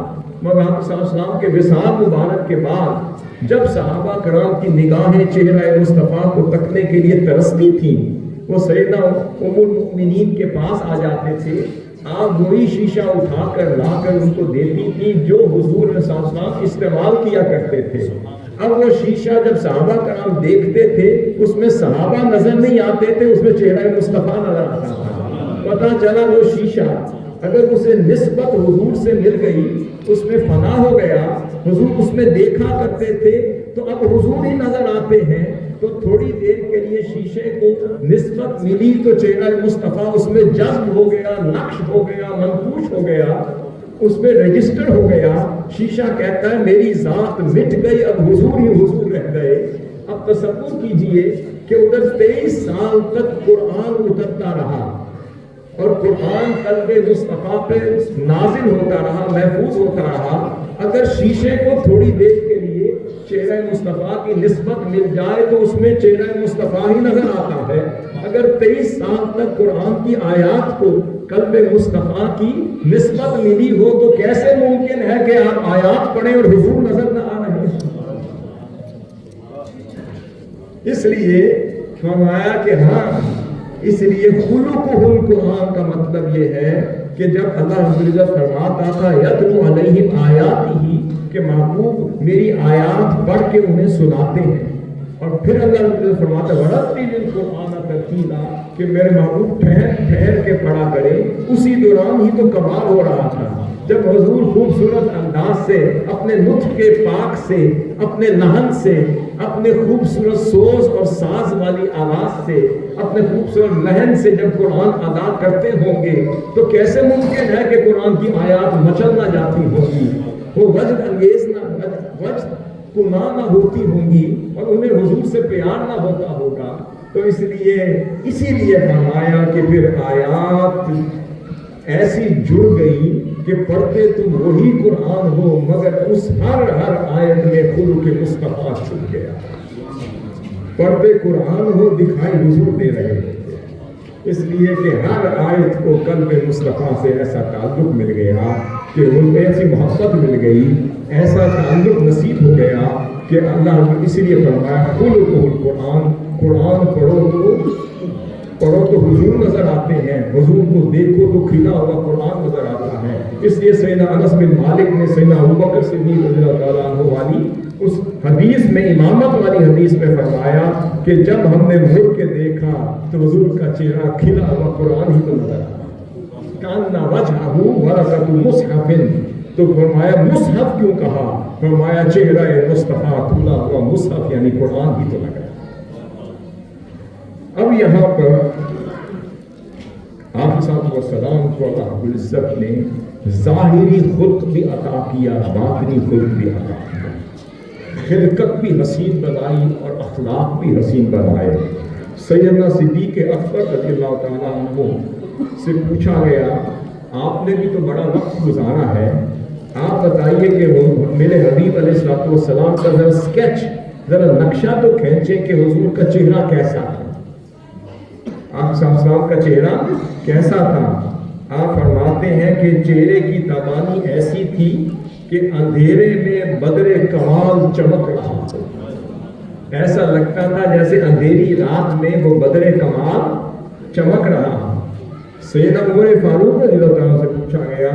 مگر آپ صلی اللہ علیہ وسلم کے وصال مبارک کے بعد جب صحابہ کرام کی نگاہیں چہرہ مصطفیٰ کو تکنے کے لیے ترستی تھیں وہ سیدہ ام المؤمنین کے پاس آ جاتے تھے. آپ وہی شیشہ اٹھا کر لا کر ان کو دیتی تھی جو حضور صلی اللہ علیہ وسلم استعمال کیا کرتے تھے. اب وہ شیشہ جب صحابہ کرام دیکھتے تھے اس میں صحابہ نظر نہیں آتے تھے، اس میں چہرہ مصطفیٰ نظر آتا تھا. پتہ چلا وہ شیشہ اگر اسے نسبت حضور سے مل گئی اس میں فنا ہو گیا، حضور اس میں دیکھا کرتے تھے تو اب حضور ہی نظر آتے ہیں. تو تھوڑی دیر کے لیے شیشے کو نسبت ملی تو چہرہ مصطفیٰ اس میں جذب ہو گیا، نقش ہو گیا، منقوش ہو گیا، اس میں رجسٹر ہو گیا. شیشہ کہتا ہے میری ذات مٹ گئی، اب حضور ہی حضور رہ گئے. اب تصور کیجئے کہ ادھر 23 سال تک قرآن اترتا رہا اور قرآن قلب مصطفیٰ پہ نازل ہوتا رہا، محفوظ ہوتا رہا. اگر شیشے کو تھوڑی دیر کے لیے چہرہ مصطفیٰ کی نسبت مل جائے تو اس میں چہرہ مصطفیٰ ہی نظر آتا ہے. اگر 23 سال تک قرآن کی آیات کو قلب مصطفیٰ کی نسبت ملی ہو تو کیسے ممکن ہے کہ آپ آیات پڑھیں اور حضور نظر نہ آ رہے ہیں. اس لیے فرمایا کہ ہاں اس لیے خلقہ القرآن کا مطلب یہ ہے کہ جب اللہ رب العزت فرماتا تھا یتلو علیہم آیاتہ کہ محبوب میری آیات پڑھ کے انہیں سناتے ہیں اور پھر اللہ رب العزت فرماتا ورتل القرآن ترتیلا کہ میرے محبوب ٹھہر کے پڑھا کرے. اسی دوران ہی تو کمال ہو رہا تھا جب حضور خوبصورت انداز سے اپنے نطق کے پاک سے اپنے لحن سے اپنے خوبصورت سوز اور ساز والی آواز سے اپنے خوبصورت لہن سے جب قرآن ادا کرتے ہوں گے تو کیسے ممکن ہے کہ قرآن کی آیات مچل نہ جاتی ہوں گی، وہ وجد انگیز وجد کنا نہ ہوتی ہوں گی اور انہیں حضور سے پیار نہ ہوتا ہوگا. تو اسی لیے فرمایا کہ پھر آیات ایسی جڑ گئی کہ پڑھتے تم وہی قرآن ہو مگر اس ہر آیت میں خلق مصطفیٰ چھپ گیا. پڑھتے قرآن ہو دکھائی حضور دے رہے ہیں اس لیے کہ ہر آیت کو قلب مصطفیٰ سے ایسا تعلق مل گیا کہ ان میں ایسی محبت مل گئی، ایسا تعلق نصیب ہو گیا کہ اللہ اس لیے فرمایا خلقہ القرآن. قرآن پڑھو تو حضور نظر آتے ہیں، حضور کو دیکھو تو کھلا ہوا قرآن نظر آتا ہے. اس لیے سیدنا انس بن مالک نے سیدنا ابوبکر صدیق رضی اللہ تعالیٰ عنہ والی اس حدیث میں امامت والی حدیث میں فرمایا کہ جب ہم نے مڑ کے دیکھا تو حضور کا چہرہ کھلا ہوا قرآن ہی تو نظر آیا. کاننا وجہہ ورقۃ مصحف، تو فرمایا مصحف کیوں کہا؟ فرمایا چہرہ مصطفیٰ کھلا ہوا مصحف یعنی قرآن ہی تو لگ رہا. اب یہاں پر آپ سلام کو اللہ رب العزت نے ظاہری خلق بھی عطا کیا، باطنی خلق بھی عطا کیا، خلقت بھی حسین بنائی اور اخلاق بھی حسین بنائے۔ سیدنا صدیق اکبر رضی اللہ تعالیٰ عنہ سے پوچھا گیا آپ نے بھی تو بڑا وقت گزارا ہے، آپ بتائیے کہ میرے حبیب علیہ السلام کا ذرا اسکیچ، ذرا نقشہ تو کھینچیں کہ حضور کا چہرہ کیسا تھا، آپ صلی اللہ علیہ وسلم کا چہرہ کیسا تھا؟ آپ فرماتے ہیں کہ چہرے کی تبانی ایسی تھی کہ اندھیرے میں بدر کمال چمک رہا تھا، ایسا لگتا تھا جیسے اندھیری رات میں وہ بدر کمال چمک رہا ہے۔ سیدنا عمر فاروق رضی اللہ عنہ سے پوچھا گیا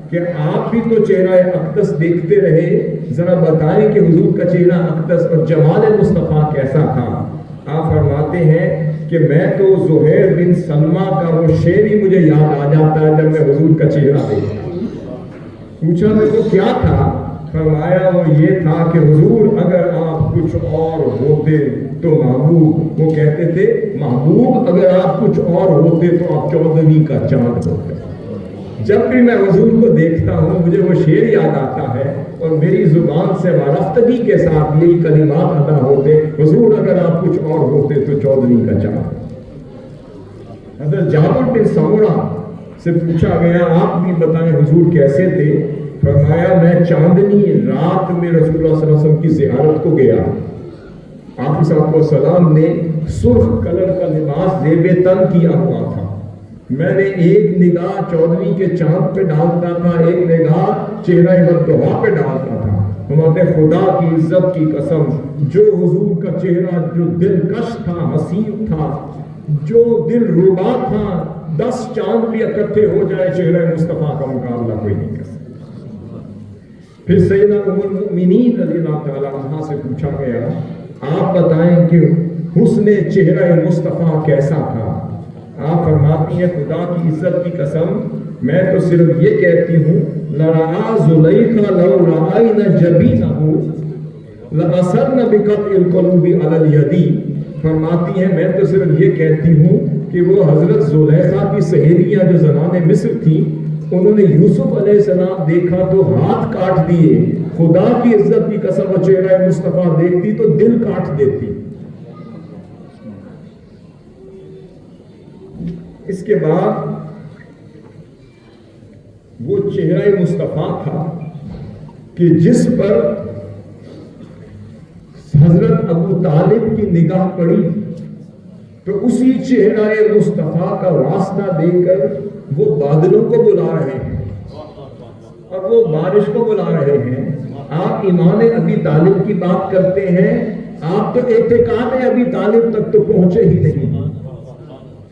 کہ آپ بھی تو چہرہ اقدس دیکھتے رہے، ذرا بتائیں کہ حضور کا چہرہ اقدس اور جمال مصطفیٰ کیسا تھا؟ آپ فرماتے ہیں کہ میں تو زہیر بن سلمہ کا وہ شعر ہی مجھے یاد آ جاتا ہے جب میں حضور کا چہرہ دیکھتا۔ پوچھا میں وہ کیا تھا؟ فرمایا وہ یہ تھا کہ حضور اگر آپ کچھ اور ہوتے تو محبوب، وہ کہتے تھے محبوب اگر آپ کچھ اور ہوتے تو آپ 14ویں کا چاند ہوتے۔ جب بھی میں حضور کو دیکھتا ہوں مجھے وہ شعر یاد آتا ہے اور میری زبان سے وارفتگی کے ساتھ یہی کلمات ادا ہوتے، حضور اگر آپ کچھ اور ہوتے تو 14ویں کا چاند۔ حضرت جابر بن سمرہ سے پوچھا گیا آپ بھی بتائیں حضور کیسے تھے؟ فرمایا میں چاندنی رات میں رسول اللہ صلی اللہ علیہ وسلم کی زیارت کو گیا، آپ صلی اللہ علیہ وسلم نے سرخ کلر کا لباس زیب تن کیا ہوا تھا، میں نے ایک نگاہ 14ویں کے چاند پہ ڈالتا تھا، ایک نگاہ چہرہ مدعا پہ ڈالتا تھا۔ ہمارے خدا کی عزت کی قسم جو حضور کا چہرہ جو دلکش تھا، حسین تھا، جو دل ربا تھا، 10 چاند بھی اکٹھے ہو جائے چہرہ مصطفیٰ کا مقابلہ کوئی نہیں کر سکتا۔ پھر سیدنا ام المؤمنین رضی اللہ تعالیٰ عنہا سے پوچھا گیا آپ بتائیں کہ حسن چہرہ مصطفیٰ کیسا تھا؟ آپ فرماتی ہیں خدا کی عزت کی قسم میں تو صرف یہ کہتی ہوں لرعا زلیخا لو رعاینا جبینہ لأثرن بقطع القلوب علی الیدی۔ فرماتی ہیں میں تو صرف یہ کہتی ہوں کہ وہ حضرت زلیخا کی سہیلیاں جو زنان مصر تھیں انہوں نے یوسف علیہ السلام دیکھا تو ہاتھ کاٹ دیے، خدا کی عزت کی قسم وہ چہرہ مصطفیٰ دیکھتی تو دل کاٹ دیتی۔ اس کے بعد وہ چہرہ مصطفیٰ تھا کہ جس پر حضرت ابو طالب کی نگاہ پڑی تو اسی چہرہ مصطفیٰ کا واسطہ دے کر وہ بادلوں کو بلا رہے ہیں اور وہ بارش کو بلا رہے ہیں۔ آپ ایمان ابی طالب کی بات کرتے ہیں، آپ تو اعتقاد ابی طالب تک تو پہنچے ہی نہیں۔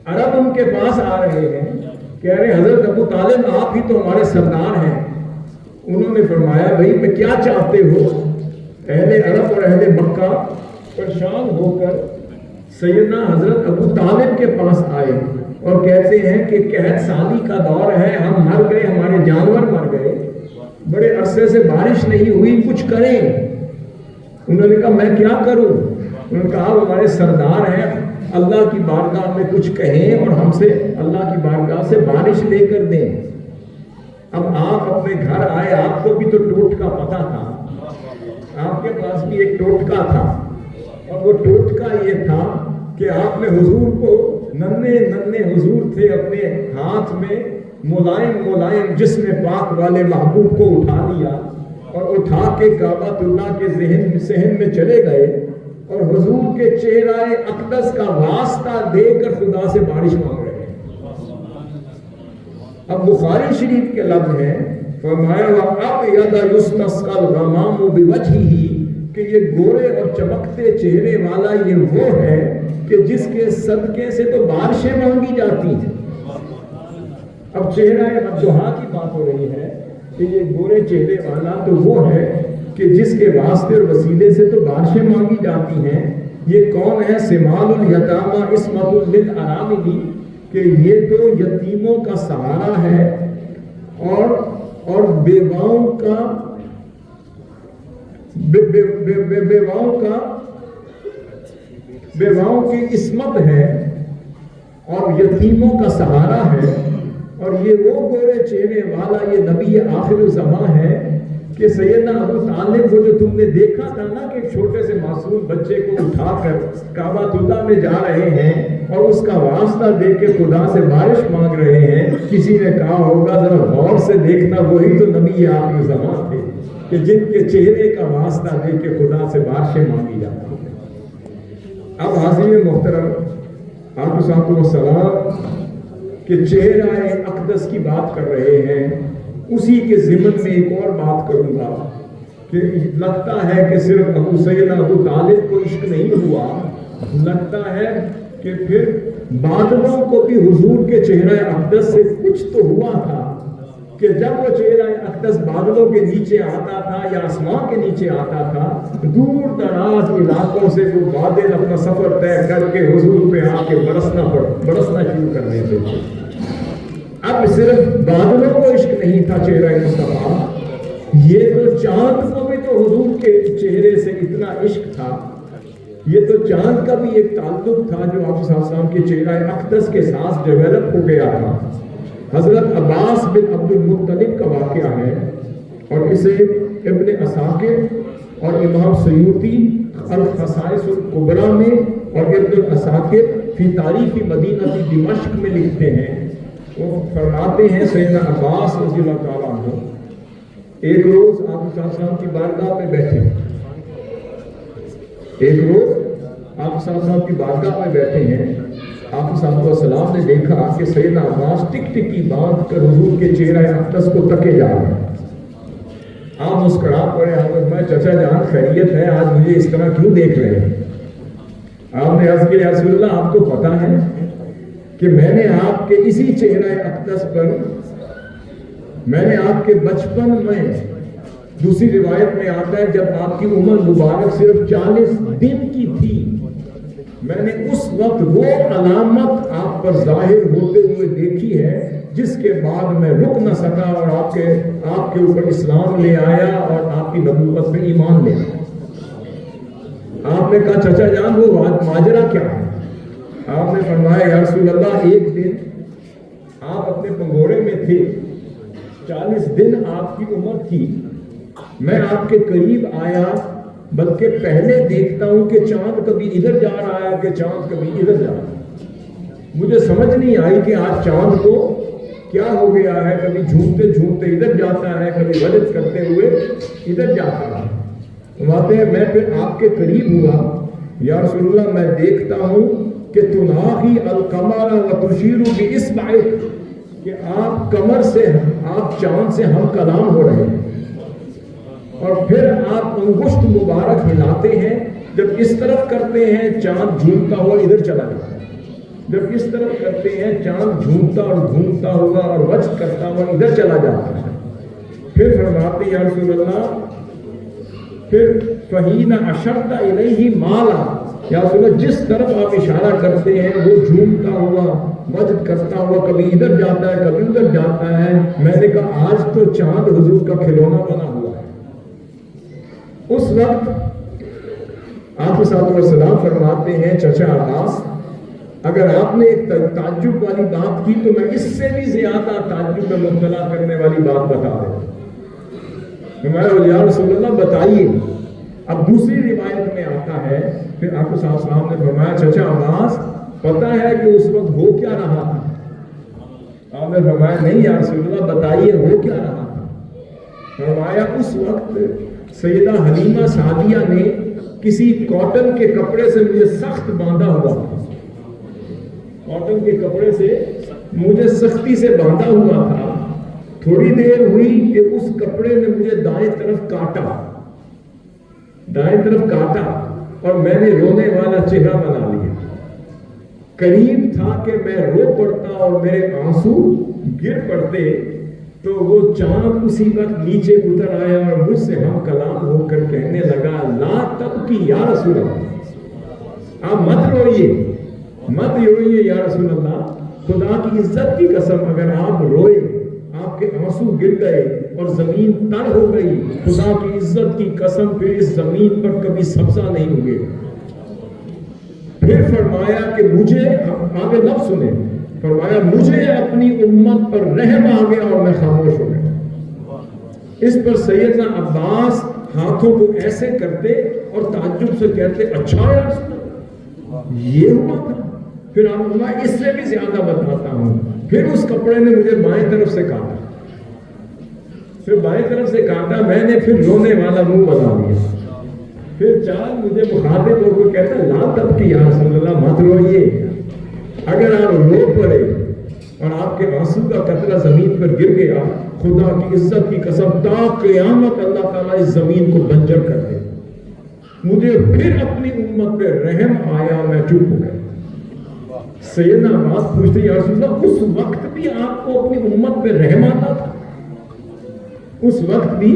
عرب ان کے پاس آ رہے ہیں کہہ رہے حضرت ابو طالب آپ ہی تو ہمارے سردار ہیں۔ انہوں نے فرمایا بھائی میں کیا چاہتے ہو؟ اہل عرب اور اہل مکہ پریشان ہو کر سیدنا حضرت ابو طالب کے پاس آئے اور کہتے ہیں کہ قحط سالی کا دور ہے، ہم مر گئے، ہمارے جانور مر گئے، بڑے عرصے سے بارش نہیں ہوئی، کچھ کریں۔ انہوں نے کہا میں کیا کروں؟ انہوں نے کہا ہمارے سردار ہیں، اللہ کی بارگاہ میں کچھ کہیں اور ہم سے اللہ کی بارگاہ سے بارش لے کر دیں۔ اب آپ اپنے گھر آئے، آپ کو بھی تو ٹوٹکا پتہ تھا، آپ کے پاس بھی ایک ٹوٹکا تھا اور وہ ٹوٹکا یہ تھا کہ آپ نے حضور کو ننھے حضور تھے اپنے ہاتھ میں ملائم جسم پاک والے محبوب کو اٹھا لیا اور اٹھا کے کعبۃ اللہ کے صحن میں چلے گئے اور حضور کے چہرہ اقدس کا واسطہ دے کر خدا سے بارش مانگ رہے ہیں۔ اب بخاری شریف کے لفظ ہیں فرمایا وَأَبْيَضَ يُسْتَسْقَى الْغَمَامُ بِوَجْهِهِ کہ یہ گورے اور چمکتے چہرے والا یہ وہ ہے کہ جس کے صدقے سے تو بارشیں مانگی جاتی ہیں۔ اب چہرہ مدعا کی بات ہو رہی ہے کہ یہ گورے چہرے والا تو وہ ہے کہ جس کے واسطے اور وسیلے سے تو بارشیں مانگی جاتی ہیں۔ یہ کون ہے؟ سمال الیتامى عصمۃ للارامل کہ یہ تو یتیموں کا سہارا ہے اور بیواؤں کی عصمت ہے اور یتیموں کا سہارا ہے، اور یہ وہ گورے چہرے والا یہ نبی آخر الزمان ہے کہ سیدنا ابو طالب وہ جو تم نے دیکھا تھا نا کہ ایک چھوٹے سے معصوم بچے کو اٹھا کر کعبہ اللہ میں جا رہے ہیں اور اس کا واسطہ دیکھ کے خدا سے بارش مانگ رہے ہیں، کسی نے کہا ہوگا ذرا غور سے دیکھنا وہی تو نبی آخر الزمان تھے کہ جن کے چہرے کا واسطہ دیکھ کے خدا سے بارشیں مانگی جاتی ہیں۔ اب حاضرین محترم، آپ صاحب السلام کہ چہرہ اقدس کی بات کر رہے ہیں، اسی کے ضمن میں ایک اور بات کروں گا کہ لگتا ہے کہ صرف سیدنا ابو طالب کو عشق نہیں ہوا، لگتا ہے کہ پھر بادلوں کو بھی حضور کے چہرہ اقدس سے کچھ تو ہوا تھا کہ جب وہ چہرہ اقدس بادلوں کے نیچے آتا تھا یا آسمان کے نیچے آتا تھا، دور دراز علاقوں سے وہ بادل اپنا سفر طے کر کے حضور پہ آ کے برسنا شروع کر دیتے تھے۔ اب صرف بادلوں کو عشق نہیں تھا چہرہ مصطفیٰ، یہ تو چاند کو بھی تو حضور کے چہرے سے اتنا عشق تھا، یہ تو چاند کا بھی ایک تعلق تھا جو آپ صلی اللہ علیہ وسلم کے چہرہ اقدس کے ساتھ ڈیولپ ہو گیا تھا۔ حضرت عباس بن عبد المطلب کا واقعہ ہے، اور اسے ابن عساکر اور امام سیوطی الخصائص الکبریٰ میں اور ابن العساکر فی تاریخ مدینہ دمشق میں لکھتے ہیں۔ وہ فرماتے ہیں سیدنا عباس رضی اللہ تعالیٰ عنہ ایک روز آپ صلی اللہ علیہ وسلم کی بارگاہ میں بیٹھے، ایک روز آپ صلی اللہ علیہ وسلم کی بارگاہ میں بیٹھے ہیں، آپ صلی اللہ علیہ وسلم نے دیکھا کہ سیدنا عباس ٹک ٹکی باندھ کر حضور کے چہرہ اقدس کو تکے جا رہے ہیں۔ آپ مسکرا پڑے، حضرت میں چچا جان خیریت ہے، آج مجھے اس طرح کیوں دیکھ رہے ہیں؟ آپ نے عرض کیا یا رسول اللہ آپ کو پتا ہے کہ میں نے آپ کے اسی چہرہ اقدس پر، میں نے آپ کے بچپن میں، دوسری روایت میں آتا ہے جب آپ کی عمر مبارک صرف 40 دن کی تھی، میں نے اس وقت وہ علامت آپ پر ظاہر ہوتے ہوئے دیکھی ہے جس کے بعد میں رک نہ سکا اور آپ کے اوپر اسلام لے آیا اور آپ کی نبوت پہ ایمان لے آیا۔ آپ نے کہا چچا جان وہ ماجرا کیا ہے؟ آپ نے فرمایا یا رسول اللہ ایک دن آپ اپنے پنگوڑے میں تھے، 40 دن آپ کی عمر تھی، میں آپ کے قریب آیا، بلکہ پہلے دیکھتا ہوں کہ چاند کبھی ادھر جا رہا ہے کہ چاند کبھی ادھر جا رہا ہے، مجھے سمجھ نہیں آئی کہ آج چاند کو کیا ہو گیا ہے، کبھی جھومتے جھومتے ادھر جاتا ہے، کبھی وجد کرتے ہوئے ادھر جاتا ہے۔ فرماتے ہیں میں پھر آپ کے قریب ہوا، یا رسول اللہ میں دیکھتا ہوں کہ تناخی القمر و تشیر باصبعک، کہ آپ کمر سے، آپ چاند سے ہم کلام ہو رہے ہیں، اور پھر آپ انگشت مبارک ہلاتے ہیں، جب اس طرف کرتے ہیں چاند جھومتا ہوا ادھر چلا جاتا ہے، جب اس طرف کرتے ہیں چاند جھومتا اور گھومتا ہوا اور وجد کرتا ہوا ادھر چلا جاتا ہے۔ پھر فرماتے ہیں یا رسول اللہ پھر فہین اشرت الیہ مالا، یا رسول اللہ جس طرف آپ اشارہ کرتے ہیں وہ جھومتا ہوا وجد کرتا ہوا کبھی ادھر جاتا ہے کبھی ادھر جاتا ہے۔ میں نے کہا آج تو چاند حضور کا کھلونا بنا ہوا ہے۔ اس وقت آپ صلی اللہ علیہ وسلم فرماتے ہیں چچا عباس اگر آپ نے ایک تعجب والی بات کی تو میں اس سے بھی زیادہ تعجب میں مبتلا کرنے والی بات بتا دیں۔ میں یا رسول اللہ بتائیے۔ اب دوسری روایت میں آتا ہے پھر آپ صلی اللہ علیہ وسلم نے فرمایا چچا عباس پتہ ہے کہ اس وقت ہو کیا رہا تھا؟ آپ نے فرمایا نہیں یا رسول اللہ بتائیے ہو کیا رہا تھا؟ فرمایا اس وقت سیدہ حلیمہ سعدیہ نے کسی کاٹن کے کپڑے سے مجھے سخت باندھا ہوا تھا، کاٹن کے کپڑے سے مجھے سختی سے باندھا ہوا تھا۔ تھوڑی دیر ہوئی کہ اس کپڑے نے مجھے دائیں طرف کاٹا اور میں نے رونے والا چہرہ بنا لیا۔ قریب تھا کہ میں رو پڑتا اور میرے آنسو گر پڑتے تو وہ چاند اسی وقت نیچے اتر آیا اور مجھ سے ہم کلام ہو کر کہنے لگا لا تبکی یا رسول اللہ، آپ مت روئیے یا رسول اللہ، خدا کی عزت کی قسم اگر آپ روئے آپ کے آنسو گر گئے اور زمین تر ہو گئی، خدا کی عزت کی قسم پھر اس زمین پر کبھی سبزہ نہیں ہوگے۔ پھر فرمایا کہ مجھے، آگے لفظ سنیں، فرمایا مجھے اپنی امت پر رحم آ گیا اور میں خاموش ہو گیا۔ اس پر سیدنا عباس ہاتھوں کو ایسے کرتے اور تعجب سے کہتے اچھا یا رسول اللہ یہ ہوا تھا؟ پھر آپ فرمایا اس سے بھی زیادہ بتاتا ہوں، پھر اس کپڑے نے مجھے بائیں طرف سے کاٹا، پھر بائیں طرف سے کاٹا، میں نے پھر رونے والا منہ بنا دیا۔ پھر چال مجھے مخاطب ہو کے کہتا لا تبکی یا رسول اللہ، مت روئیے، اگر آپ رو پڑے اور آپ کے آنسو کا قطرہ زمین پر گر گیا، خدا کی عزت کی قسم تا قیامت اللہ تعالیٰ اس زمین کو بنجر کر دے۔ مجھے پھر اپنی امت پہ رحم آیا، میں چپ ہو گیا۔ سیدنا عباس پوچھتے یا رسول اللہ اس وقت بھی آپ کو اپنی امت پہ رحم آتا تھا؟ اس وقت بھی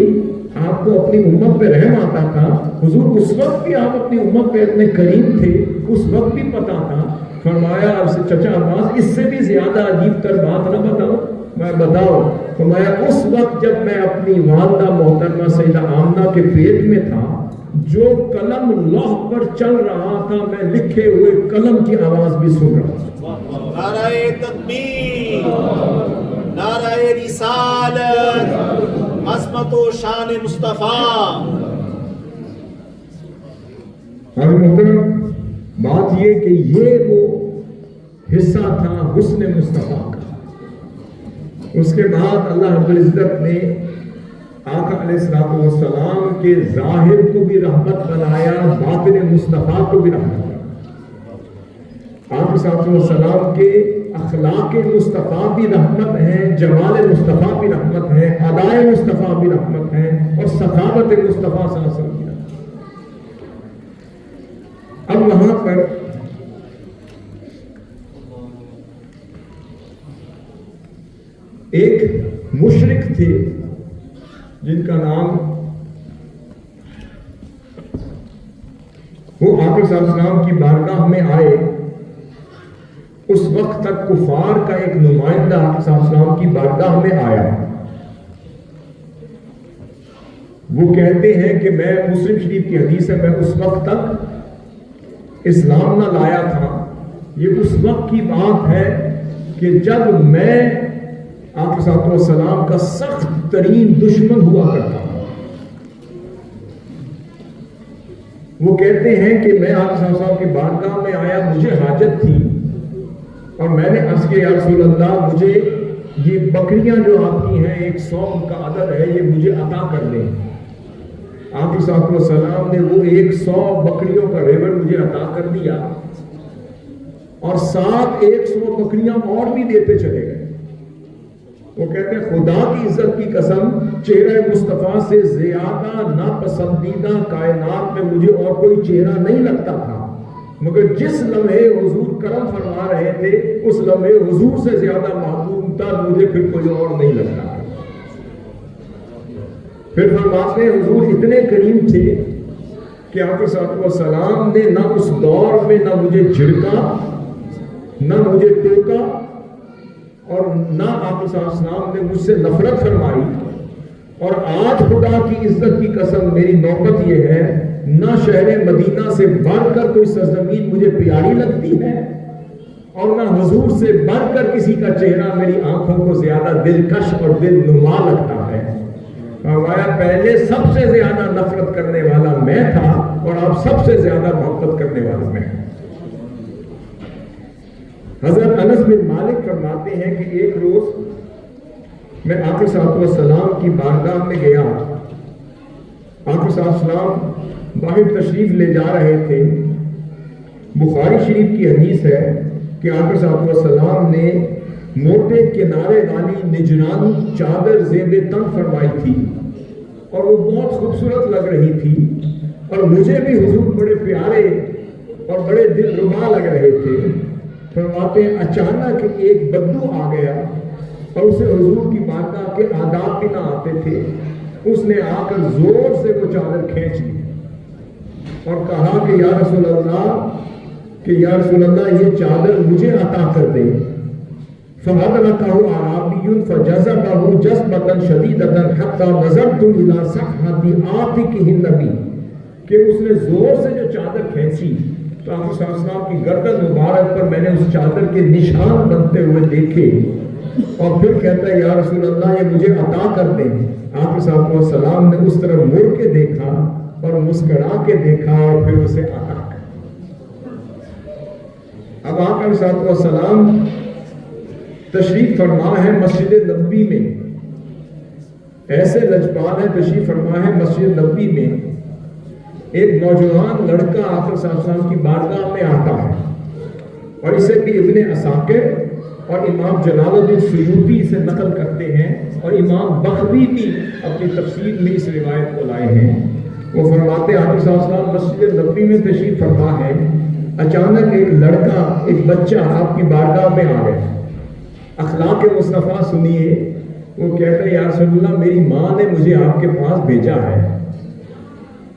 آپ کو اپنی امت پہ رحم آتا تھا؟ حضور اس وقت بھی آپ اپنی امت پہ اتنے کریم تھے، اس وقت بھی پتا تھا؟ فرمایا چچا عباس اس سے بھی زیادہ عجیب تر بات نہ بتاؤ، میں بتاؤ۔ فرمایا اس وقت جب میں اپنی والدہ محترمہ سیدہ آمنہ کے پیٹ میں تھا، جو قلم لوح پر چل رہا تھا میں لکھے ہوئے قلم کی آواز بھی سن رہا تھا۔ نعرہ تکبیر، نعرہ رسالت، عظمت و شان مصطفیٰ۔ محترم بات یہ کہ یہ وہ حصہ تھا حسن مصطفیٰ کا۔ اس کے بعد اللہ رب العزت نے آقا علیہ السلام کے ظاہر کو بھی رحمت بنایا، باطن مصطفیٰ کو بھی رحمت بنایا۔ آقا علیہ السلام کے اخلاق مصطفیٰ بھی رحمت ہیں، جمال مصطفیٰ بھی رحمت ہے، ادائے مصطفیٰ بھی رحمت ہے، اور سخاوت مصطفیٰ صلی اللہ علیہ وسلم بھی رحمت ہے۔ اب وہاں پر ایک مشرک تھے جن کا نام، وہ آقا صلی اللہ علیہ وسلم کی بارگاہ میں آئے۔ اس وقت تک کفار کا ایک نمائندہ آقا صلی اللہ علیہ وسلم کی بارگاہ میں آیا۔ وہ کہتے ہیں کہ میں، مسلم شریف کی حدیث ہے، میں اس وقت تک اسلام نہ لایا تھا۔ یہ اس وقت کی بات ہے کہ جب میں آقا صلی اللہ علیہ وسلم کا سخت ترین دشمن ہوا کرتا ہوں۔ وہ کہتے ہیں کہ میں آقا صلی اللہ علیہ وسلم کی بارگاہ میں آیا، مجھے حاجت تھی، اور میں نے عرض کیا یا رسول اللہ مجھے یہ بکریاں جو آپ کی ہیں 100 کا عدد ہے، یہ مجھے عطا کر دیں۔ آقا صلی اللہ علیہ وسلم نے وہ 100 بکریوں کا ریوڑ مجھے عطا کر دیا، اور ساتھ 100 بکریاں اور بھی دیتے چلے گئے۔ وہ کہتے ہیں خدا کی عزت کی قسم، چہرہ مصطفیٰ سے زیادہ ناپسندیدہ کائنات میں مجھے اور کوئی چہرہ نہیں لگتا تھا، مگر جس لمحے حضور کرم فرما رہے تھے اس لمحے حضور سے زیادہ محبوب تھا مجھے پھر کوئی اور نہیں لگتا۔ پھر فرماتے ہیں حضور اتنے کریم تھے کہ آقا صلی اللہ علیہ وسلم نے نہ اس دور میں نہ مجھے جھڑکا، نہ مجھے ٹوکا، اور نہ آقا صلی اللہ علیہ وسلم نے مجھ سے نفرت فرمائی۔ اور آج خدا کی عزت کی قسم میری نوبت یہ ہے، نہ شہر مدینہ سے بڑھ کر کوئی سرزمین مجھے پیاری لگتی ہے، اور نہ حضور سے بڑھ کر کسی کا چہرہ میری آنکھوں کو زیادہ دلکش اور دل نما لگتا ہے۔ فرمایا پہلے سب سے زیادہ نفرت کرنے والا میں تھا، اور اب سب سے زیادہ محبت کرنے والا میں ہوں۔ حضرت انس بن مالک فرماتے ہیں کہ ایک روز میں آقا صلی اللہ علیہ وسلم کی بارگاہ میں گیا۔ آقا صلی اللہ علیہ وسلم باہر تشریف لے جا رہے تھے۔ بخاری شریف کی حدیث ہے کہ آقا صلی اللہ علیہ وسلم نے موٹے کنارے والی نجرانی چادر زیب تن فرمائی تھی، اور وہ بہت خوبصورت لگ رہی تھی، اور مجھے بھی حضور بڑے پیارے اور بڑے دل ربا لگ رہے تھے۔ فرماتے ہیں اچانک ایک بدو آ گیا، اور اسے حضور کی بارگاہ کے آداب بھی نہ آتے تھے۔ اس نے آ کر زور سے وہ چادر کھینچ لی اور کہا کہ یا رسول اللہ یہ چادر مجھے عطا کر دیں۔ فَأَدْرَكَهُ أَعْرَابِيٌّ فَجَذَبَهُ جَذْبَةً شَدِيدَةً حَتَّى نَظَرْتُ إِلَى صَفْحَةِ عَاتِقِهِ النَّبِيِّ، کہ اس نے زور سے جو چادر کھینچی تو آپ صلی اللہ علیہ وسلم کی گردن مبارک پر میں نے اس چادر کے نشان بنتے ہوئے دیکھے، اور پھر کہتا ہے یا رسول اللہ یہ مجھے عطا کر دیں۔ آپ صلی اللہ علیہ وسلم نے اس طرف مڑ کے دیکھا اور مسکرا کے دیکھا اور پھر اسے عطا کر۔ اب آپ صلی اللہ علیہ وسلم تشریف فرما ہے مسجد نبوی میں، ایسے لجپال ہے، تشریف فرما ہے مسجد نبوی میں، ایک نوجوان لڑکا آقا صلی اللہ علیہ وسلم کی بارگاہ میں آتا ہے، اور اسے بھی ابن عساکر اور امام جلال الدین سیوطی سے نقل کرتے ہیں، اور امام بغوی بھی اپنی تفسیر میں اس روایت کو لائے ہیں۔ وہ فرماتے ہیں آقا صلی اللہ علیہ وسلم مسجد نبوی میں تشریف فرما ہے، اچانک ایک لڑکا، ایک بچہ آپ کی بارگاہ میں آ گیا۔ اخلاق مصطفیٰ سنیے، وہ کہتا ہے یا رسول اللہ میری ماں نے مجھے آپ کے پاس بھیجا ہے،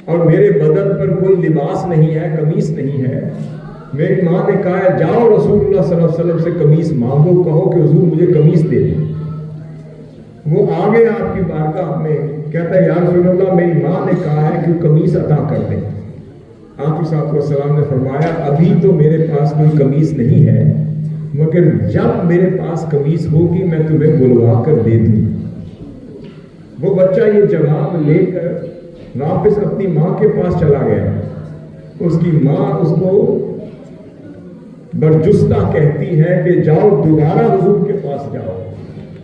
اور میرے بدن پر کوئی لباس نہیں ہے، قمیص نہیں ہے۔ میری ماں نے کہا ہے جاؤ رسول اللہ صلی اللہ علیہ وسلم سے قمیص مانگو، کہو کہ حضور مجھے قمیص دے دیں۔ وہ آگے آپ کی بارگاہ میں کہتا ہے یا رسول اللہ میری ماں نے کہا ہے کہ قمیص عطا کر دیں۔ آپ صلی اللہ علیہ وسلم نے فرمایا ابھی تو میرے پاس کوئی قمیص نہیں ہے، مگر جب میرے پاس قمیص ہوگی میں تمہیں بلوا کر دے دوں۔ وہ بچہ یہ جواب لے کر واپس اپنی ماں کے پاس چلا گیا۔ اس کی ماں اس کو برجستہ کہتی ہے کہ جاؤ دوبارہ حضور کے پاس جاؤ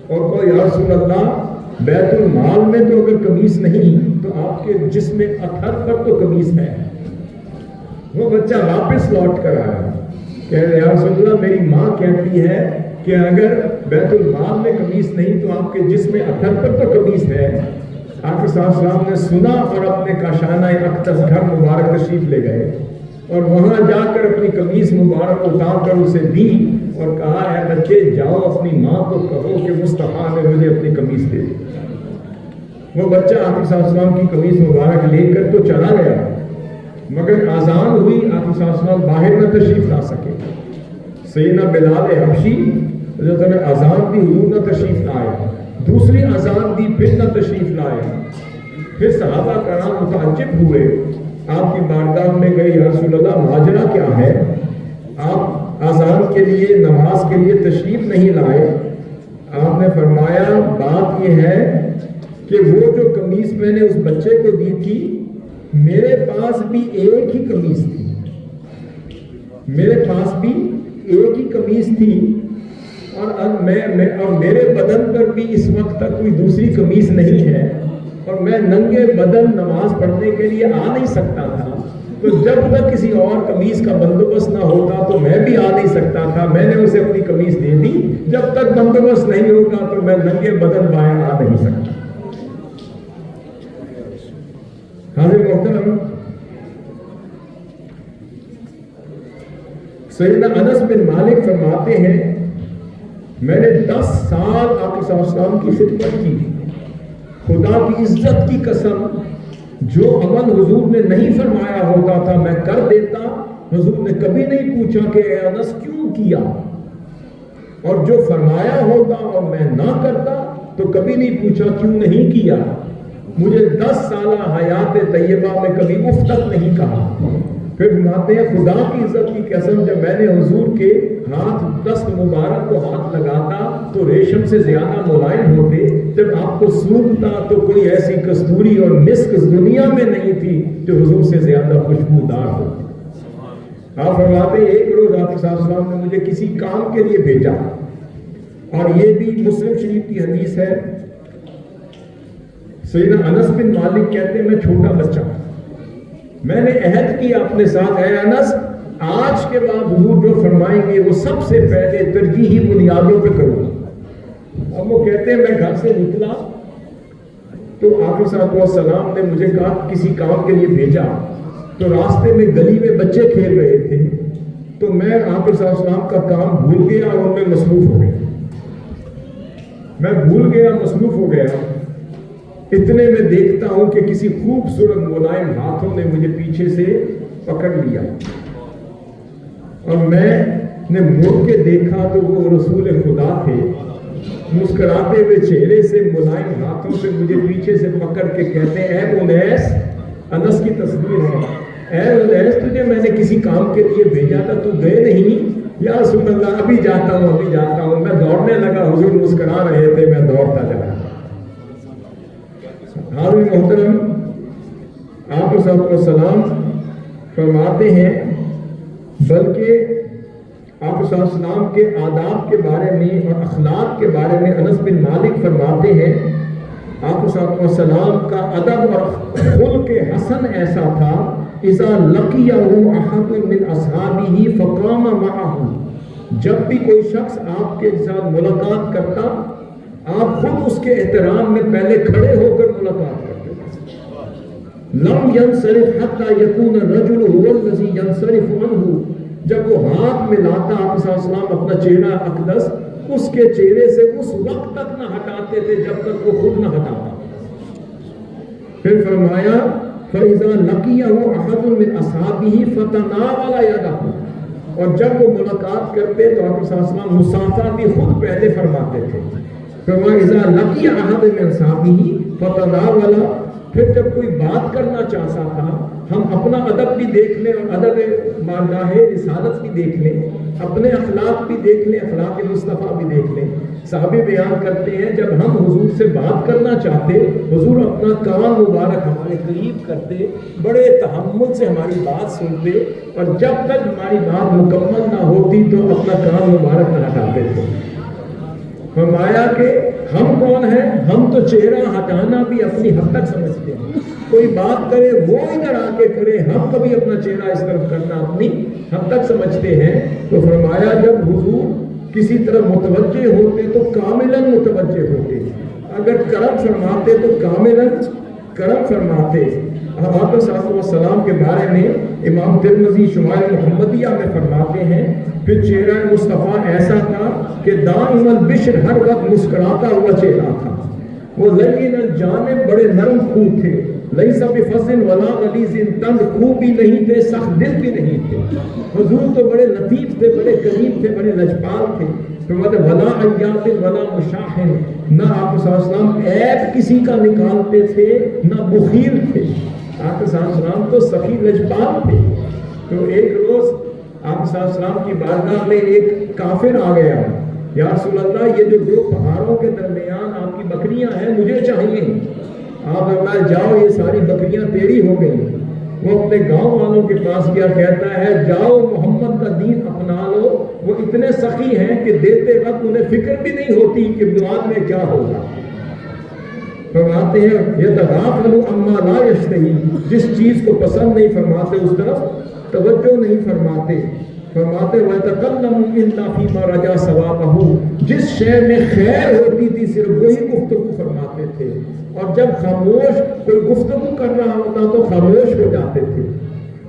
اور کہو یا رسول اللہ بیت المال میں تو اگر قمیص نہیں تو آپ کے جسم اطہر پر تو قمیص ہے۔ وہ بچہ واپس لوٹ کر آیا، کہہ رہے یا رسول اللہ میری ماں کہتی ہے کہ اگر بیت المال میں قمیص نہیں تو آپ کے جسم اطہر پر تو قمیص ہے۔ آپ صلی اللہ علیہ وسلم نے سنا اور اپنے کاشانہ اقدس گھر مبارک تشریف لے گئے، اور وہاں جا کر اپنی قمیص مبارک اتار کر اسے دی اور کہا اے بچے جاؤ اپنی ماں کو کہو کہ مصطفیٰ نے مجھے اپنی قمیص دے دی۔ وہ بچہ آپ صلی اللہ علیہ وسلم کی قمیص مبارک لے کر تو چلا گیا، مگر آذان ہوئی آپ صلی اللہ علیہ وسلم باہر نہ تشریف لا سکے۔ سیدنا بلال حبشی حضرت نے آذان دی، حضور نہ تشریف لائے، دوسری آذان دی پھر نہ تشریف لائے۔ پھر صحابہ کرام متعجب ہوئے، آپ کی بارگاہ میں گئے یا رسول اللہ ماجرا کیا ہے؟ آپ آذان کے لیے نماز کے لیے تشریف نہیں لائے۔ آپ نے فرمایا بات یہ ہے کہ وہ جو قمیص میں نے اس بچے کو دی تھی میرے پاس بھی ایک ہی قمیص تھی، میرے پاس بھی ایک ہی قمیص تھی، اور میرے بدن پر بھی اس وقت تک کوئی دوسری قمیص نہیں ہے، اور میں ننگے بدن نماز پڑھنے کے لیے آ نہیں سکتا تھا، تو جب تک کسی اور قمیص کا بندوبست نہ ہوتا تو میں بھی آ نہیں سکتا تھا۔ میں نے اسے اپنی قمیص دے دی، جب تک بندوبست نہیں ہوگا تو میں ننگے بدن باہر آ نہیں سکتا۔ حاضر محترم، سیدنا انس بن مالک فرماتے ہیں میں نے 10 سال آپ صلی اللہ علیہ وسلم کی خدمت کی، خدا کی عزت کی قسم جو عمل حضور نے نہیں فرمایا ہوتا تھا میں کر دیتا، حضور نے کبھی نہیں پوچھا کہ اے انس کیوں کیا، اور جو فرمایا ہوتا اور میں نہ کرتا تو کبھی نہیں پوچھا کیوں نہیں کیا۔ مجھے 10 سالہ حیات طیبہ میں کبھی اف تک نہیں کہا۔ پھر فرماتے ہیں خدا کی عزت کی قسم جب میں نے حضور کے ہاتھ دست مبارک کو ہاتھ لگاتا تو ریشم سے زیادہ ملائم ہوتے، جب آپ کو سونگتا تو کوئی ایسی کستوری اور مسک دنیا میں نہیں تھی جو حضور سے زیادہ خوشبودار ہوتی۔ آپ فرماتے ہیں ایک روز آپ صلی اللہ علیہ وسلم نے مجھے کسی کام کے لیے بھیجا، اور یہ بھی مسلم شریف کی حدیث ہے۔ سیدنا انس بن مالک کہتے ہیں میں چھوٹا بچہ، میں نے عہد کیا اپنے ساتھ اے انس آج کے بعد حضور جو فرمائیں گے وہ سب سے پہلے ترجیحی بنیادوں پہ کروں گا۔ اب وہ کہتے ہیں میں گھر سے نکلا تو آقا صلی اللہ علیہ وسلم نے مجھے کہا کسی کام کے لیے بھیجا، تو راستے میں گلی میں بچے کھیل رہے تھے، تو میں آقا صلی اللہ علیہ وسلم کا کام بھول گیا اور ان میں مصروف ہو گیا، میں بھول گیا مصروف ہو گیا۔ اتنے میں دیکھتا ہوں کہ کسی خوبصورت ملائم ہاتھوں نے مجھے پیچھے سے پکڑ لیا، اور میں نے مڑ کے دیکھا تو وہ رسول خدا تھے، مسکراتے ہوئے چہرے سے ملائم ہاتھوں سے مجھے پیچھے سے پکڑ کے کہتے ہیں اے انیس، انس کی تصویر ہے، اے انیس تجھے میں نے کسی کام کے لیے بھیجا تھا تو گئے نہیں؟ یا رسول اللہ ابھی جاتا ہوں. میں دوڑنے لگا, حضور مسکرا رہے تھے, میں دوڑتا چلا. حاضرین محترم, آپ صلی اللہ علیہ وسلم فرماتے ہیں, بلکہ آپ صلی اللہ علیہ وسلم کے آداب کے بارے میں اور اخلاق کے بارے میں انس بن مالک فرماتے ہیں, آپ صلی اللہ علیہ وسلم کا ادب اور خلق حسن ایسا تھا, اذا لقیہ احد من اصحابہ فقام معہ, جب بھی کوئی شخص آپ کے ساتھ ملاقات کرتا آپ خود اس کے احترام میں پہلے کھڑے ہو کر ملاقات کرتے. لم ينصرف حتى يكون الرجل هو الذي ينصرف عنه, جب وہ ہاتھ میں لاتا آپ صلی اللہ علیہ وسلم اپنا چہرہ اقدس, اس کے چہرے سے اس وقت تک نہ ہٹاتے تھے جب تک وہ خود نہ ہٹاتا. پھر فرمایا فَإِذَا لَقِيَهُ أَحَدٌ مِّنْ أَصْحَابِهِ فَتَنَاوَلَ يَدَهُ, اور جب وہ ملاقات کرتے تو آپ صلی اللہ علیہ وسلم مصافحہ بھی خود پہلے فرماتے تھے. فرمایا اِذَا لَقِيَ أَحَدٌ مِّنْ أَصْحَابِهِ فَتَنَاوَلَ, پھر جب کوئی بات کرنا چاہتا تھا, ہم اپنا ادب بھی دیکھ لیں اور ادب مارگاہ رسالت بھی دیکھ لیں, اپنے اخلاق بھی دیکھ لیں, اخلاق مصطفیٰ بھی دیکھ لیں. صحابی بیان کرتے ہیں جب ہم حضور سے بات کرنا چاہتے, حضور اپنا کان مبارک ہمارے قریب کرتے, بڑے تحمل سے ہماری بات سنتے, اور جب تک ہماری بات مکمل نہ ہوتی تو اپنا کان مبارک نہ ہٹاتے تھے. فرمایا کہ ہم کون ہیں, ہم تو چہرہ ہٹانا بھی اپنی حد تک سمجھتے ہیں. کوئی بات کرے وہ ادھر آ کے کرے, ہم کبھی اپنا چہرہ اس طرف کرنا اپنی حد تک سمجھتے ہیں. تو فرمایا جب حضور کسی طرح متوجہ ہوتے تو کاملاً متوجہ ہوتے, اگر کرم فرماتے تو کاملاً کرم فرماتے. آپ صلی اللہ علیہ وسلم کے بارے میں امام ترمذی شمائل محمدیہ میں فرماتے ہیں, پھر چہرہ مصطفیٰ ایسا تھا کہ دائم البشر, ہر وقت مسکراتا ہوا چہرہ تھا. وہ لین الجانب, بڑے نرم خو تھے. لیس بفظ ولا غلیظ, تنگ خو بھی نہیں تھے, سخت دل بھی نہیں تھے. حضور تو بڑے لطیف تھے, بڑے کریم تھے, بڑے لجپال تھے. ولا عیاط ولا مشاحن, نہ آپ صلی اللہ علیہ وسلم عیب کسی کا نکالتے تھے, نہ بخیل تھے. آپ صلی اللہ علیہ وسلم تو سخی لجپال تھے. تو ایک روز آپ صلی اللہ علیہ وسلم کی بارگاہ میں ایک کافر آ گیا, یا رسول اللہ یہ جو دو پہاڑوں کے درمیان آپ کی بکریاں ہیں مجھے چاہیے. آپ فرمایا جاؤ یہ ساری بکریاں تیری ہو گئی. وہ اپنے گاؤں والوں کے پاس گیا, کہتا ہے جاؤ محمد کا دین اپنا لو. وہ اتنے سخی ہیں کہ دیتے وقت انہیں فکر بھی نہیں ہوتی کہ بعد میں کیا ہوگا. فرماتے ہیں یتغافل عما لا یشتہی, جس چیز کو پسند نہیں فرماتے اس طرف توجہ نہیں فرماتے. فرماتے وَيَتَكَلَّمُ إِلَّا فِي مَا رَجَا ثَوَابَهُ, جس شے میں خیر ہوتی تھی صرف وہی گفتگو فرماتے تھے, اور جب خاموش کوئی گفتگو کر رہا ہوتا تو خاموش ہو جاتے تھے,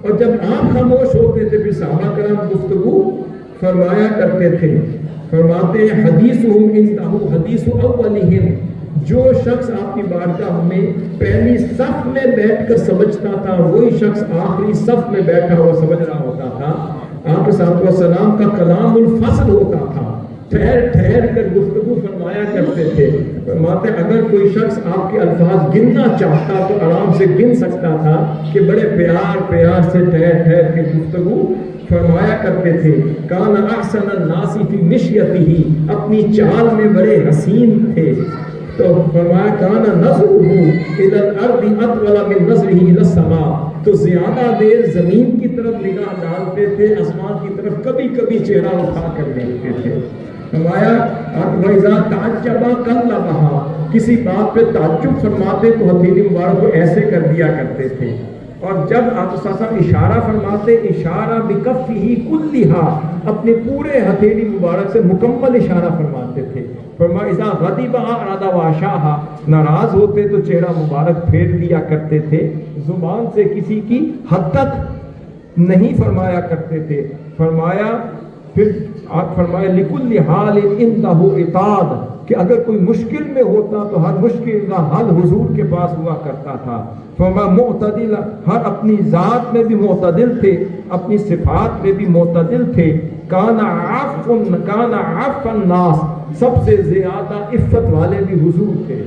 اور جب آپ خاموش ہوتے تھے پھر صحابہ کرام گفتگو فرمایا کرتے تھے. فرماتے ہیں حدیثہم عندہ حدیث اولہم, جو شخص آپ کی بارگاہ میں پہلی صف میں بیٹھ کر سمجھتا تھا وہی شخص آخری صف میں بیٹھا ہوا سمجھ رہا ہوتا تھا. آپ صلی اللہ علیہ وسلم کا کلام الفصل ہوتا تھا, ٹھہر ٹھہر کر گفتگو فرمایا کرتے تھے. فرماتے اگر کوئی شخص آپ کے الفاظ گننا چاہتا تو آرام سے گن سکتا تھا کہ بڑے پیار پیار سے ٹھہر ٹھہر کے گفتگو فرمایا کرتے تھے. کان احسن الناس فی مشیتہ, اپنی چال میں بڑے حسین تھے. تو فرمایا کانا نظرہ الی الارض اطول من نظرہ الی السماء, تو زیادہ دیر زمین کی طرف نگاہ ڈالتے تھے, آسمان کی طرف کبھی کبھی چہرہ اٹھا کر دیکھتے تھے. فرمایا وَإِذَا تَعَجَّبَ قَلَّبَهَا, کسی بات پہ تعجب فرماتے تو ہتھیلی مبارک کو ایسے کر دیا کرتے تھے. اور جب آپ اشارہ فرماتے اشارہ بکفہ کلھا, اپنے پورے ہتھیلی مبارک سے مکمل اشارہ فرماتے تھے. فرمایا اذا غضب اراد واشاہ, ناراض ہوتے تو چہرہ مبارک پھیر دیا کرتے تھے, زبان سے کسی کی حد تک نہیں فرمایا کرتے تھے. فرمایا پھر آپ فرمایا لکل حال عندہ عتاد, کہ اگر کوئی مشکل میں ہوتا تو ہر مشکل کا حل حضور کے پاس ہوا کرتا تھا. فرمایا معتدل, ہر اپنی ذات میں بھی معتدل تھے, اپنی صفات میں بھی معتدل تھے. کان عف الناس, سب سے زیادہ عفت والے بھی حضور تھے.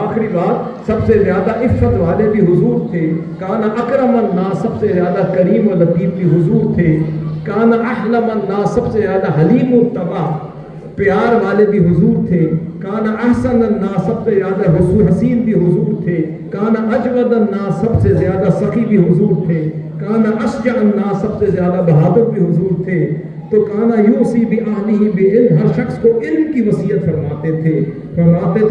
آخری بات سب سے زیادہ عفت والے بھی حضور تھے، کان اکرم الناس سب سے زیادہ کریم و لطیف بھی حضور تھے، کان احلم الناس سب سے زیادہ حلیم و طبع پیار والے بھی حضور تھے، کان احسن الناس سب سے زیادہ حسین بھی حضور تھے، کان اجود الناس سب سے زیادہ سخی بھی حضور تھے، کان اشجع الناس سب سے زیادہ بہادر بھی حضور تھے، تو کانا یوصی بِأَهْلِهِ بِعِلْم ہر شخص کو علم کی وصیت فرماتے تھے،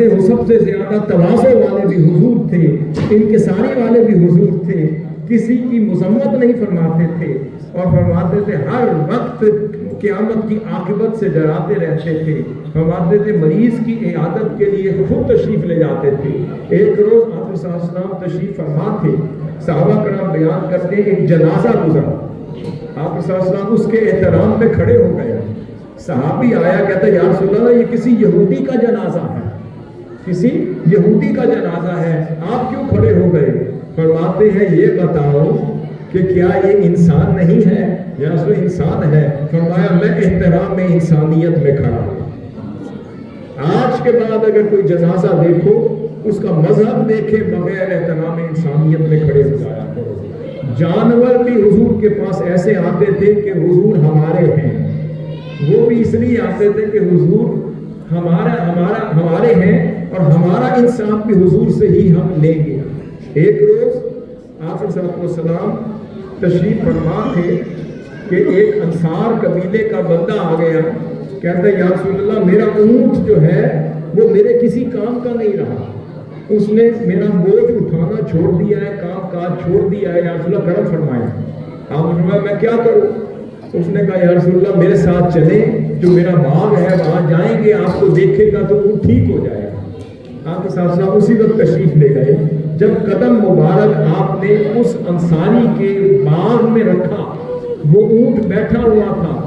وہ سب سے زیادہ تواضع والے بھی حضور تھے، انکساری والے بھی حضور تھے، کسی کی مذمت نہیں فرماتے تھے، اور فرماتے تھے ہر وقت قیامت کی عاقبت سے ڈراتے رہتے تھے، فرماتے تھے مریض کی عیادت کے لیے خود تشریف لے جاتے تھے۔ ایک روز آپ صلی اللہ علیہ وسلم تشریف فرما تھے، صحابہ کرام بیان کرتے ہیں ایک جنازہ گزرا، آپ صلی اللہ علیہ وسلم اس کے احترام میں کھڑے ہو گئے، صحابی آیا کہتا ہے یا رسول اللہ یہ کسی یہودی کا جنازہ ہے، کسی یہودی کا جنازہ ہے، آپ کیوں کھڑے ہو گئے؟ فرماتے ہیں یہ بتاؤ کہ کیا یہ انسان نہیں ہے؟ یا رسول انسان ہے۔ فرمایا میں احترام میں انسانیت میں کھڑا ہوں، آج کے بعد اگر کوئی جنازہ دیکھو اس کا مذہب دیکھے بغیر احترام انسانیت میں کھڑے ہو جایا کرو۔ جانور بھی حضور کے پاس ایسے آتے تھے کہ حضور ہمارے ہیں، وہ بھی اس لیے آتے تھے کہ حضور ہمارے ہیں اور ہمارا انصاف بھی حضور سے ہی ہم لیں گے۔ ایک روز آپ صلی اللہ علیہ وسلم تشریف فرما تھے کہ ایک انصار قبیلے کا بندہ آ گیا، کہتا ہے یا رسول اللہ میرا اونٹ جو ہے وہ میرے کسی کام کا نہیں رہا، اس نے میرا بوجھ اٹھانا چھوڑ دیا ہے، کام کاج چھوڑ دیا ہے، یا رسول اللہ کرم فرمائیں۔ آپ نے فرمایا میں کیا کروں؟ اس نے کہا یا رسول اللہ میرے ساتھ چلیں، جو میرا باغ ہے وہاں جائیں گے، آپ کو دیکھے گا تو وہ ٹھیک ہو جائے گا۔ آپ کے ساتھ ساتھ اسی وقت تشریف لے گئے، جب قدم مبارک آپ نے اس انصاری کے باغ میں رکھا، وہ اونٹ بیٹھا ہوا تھا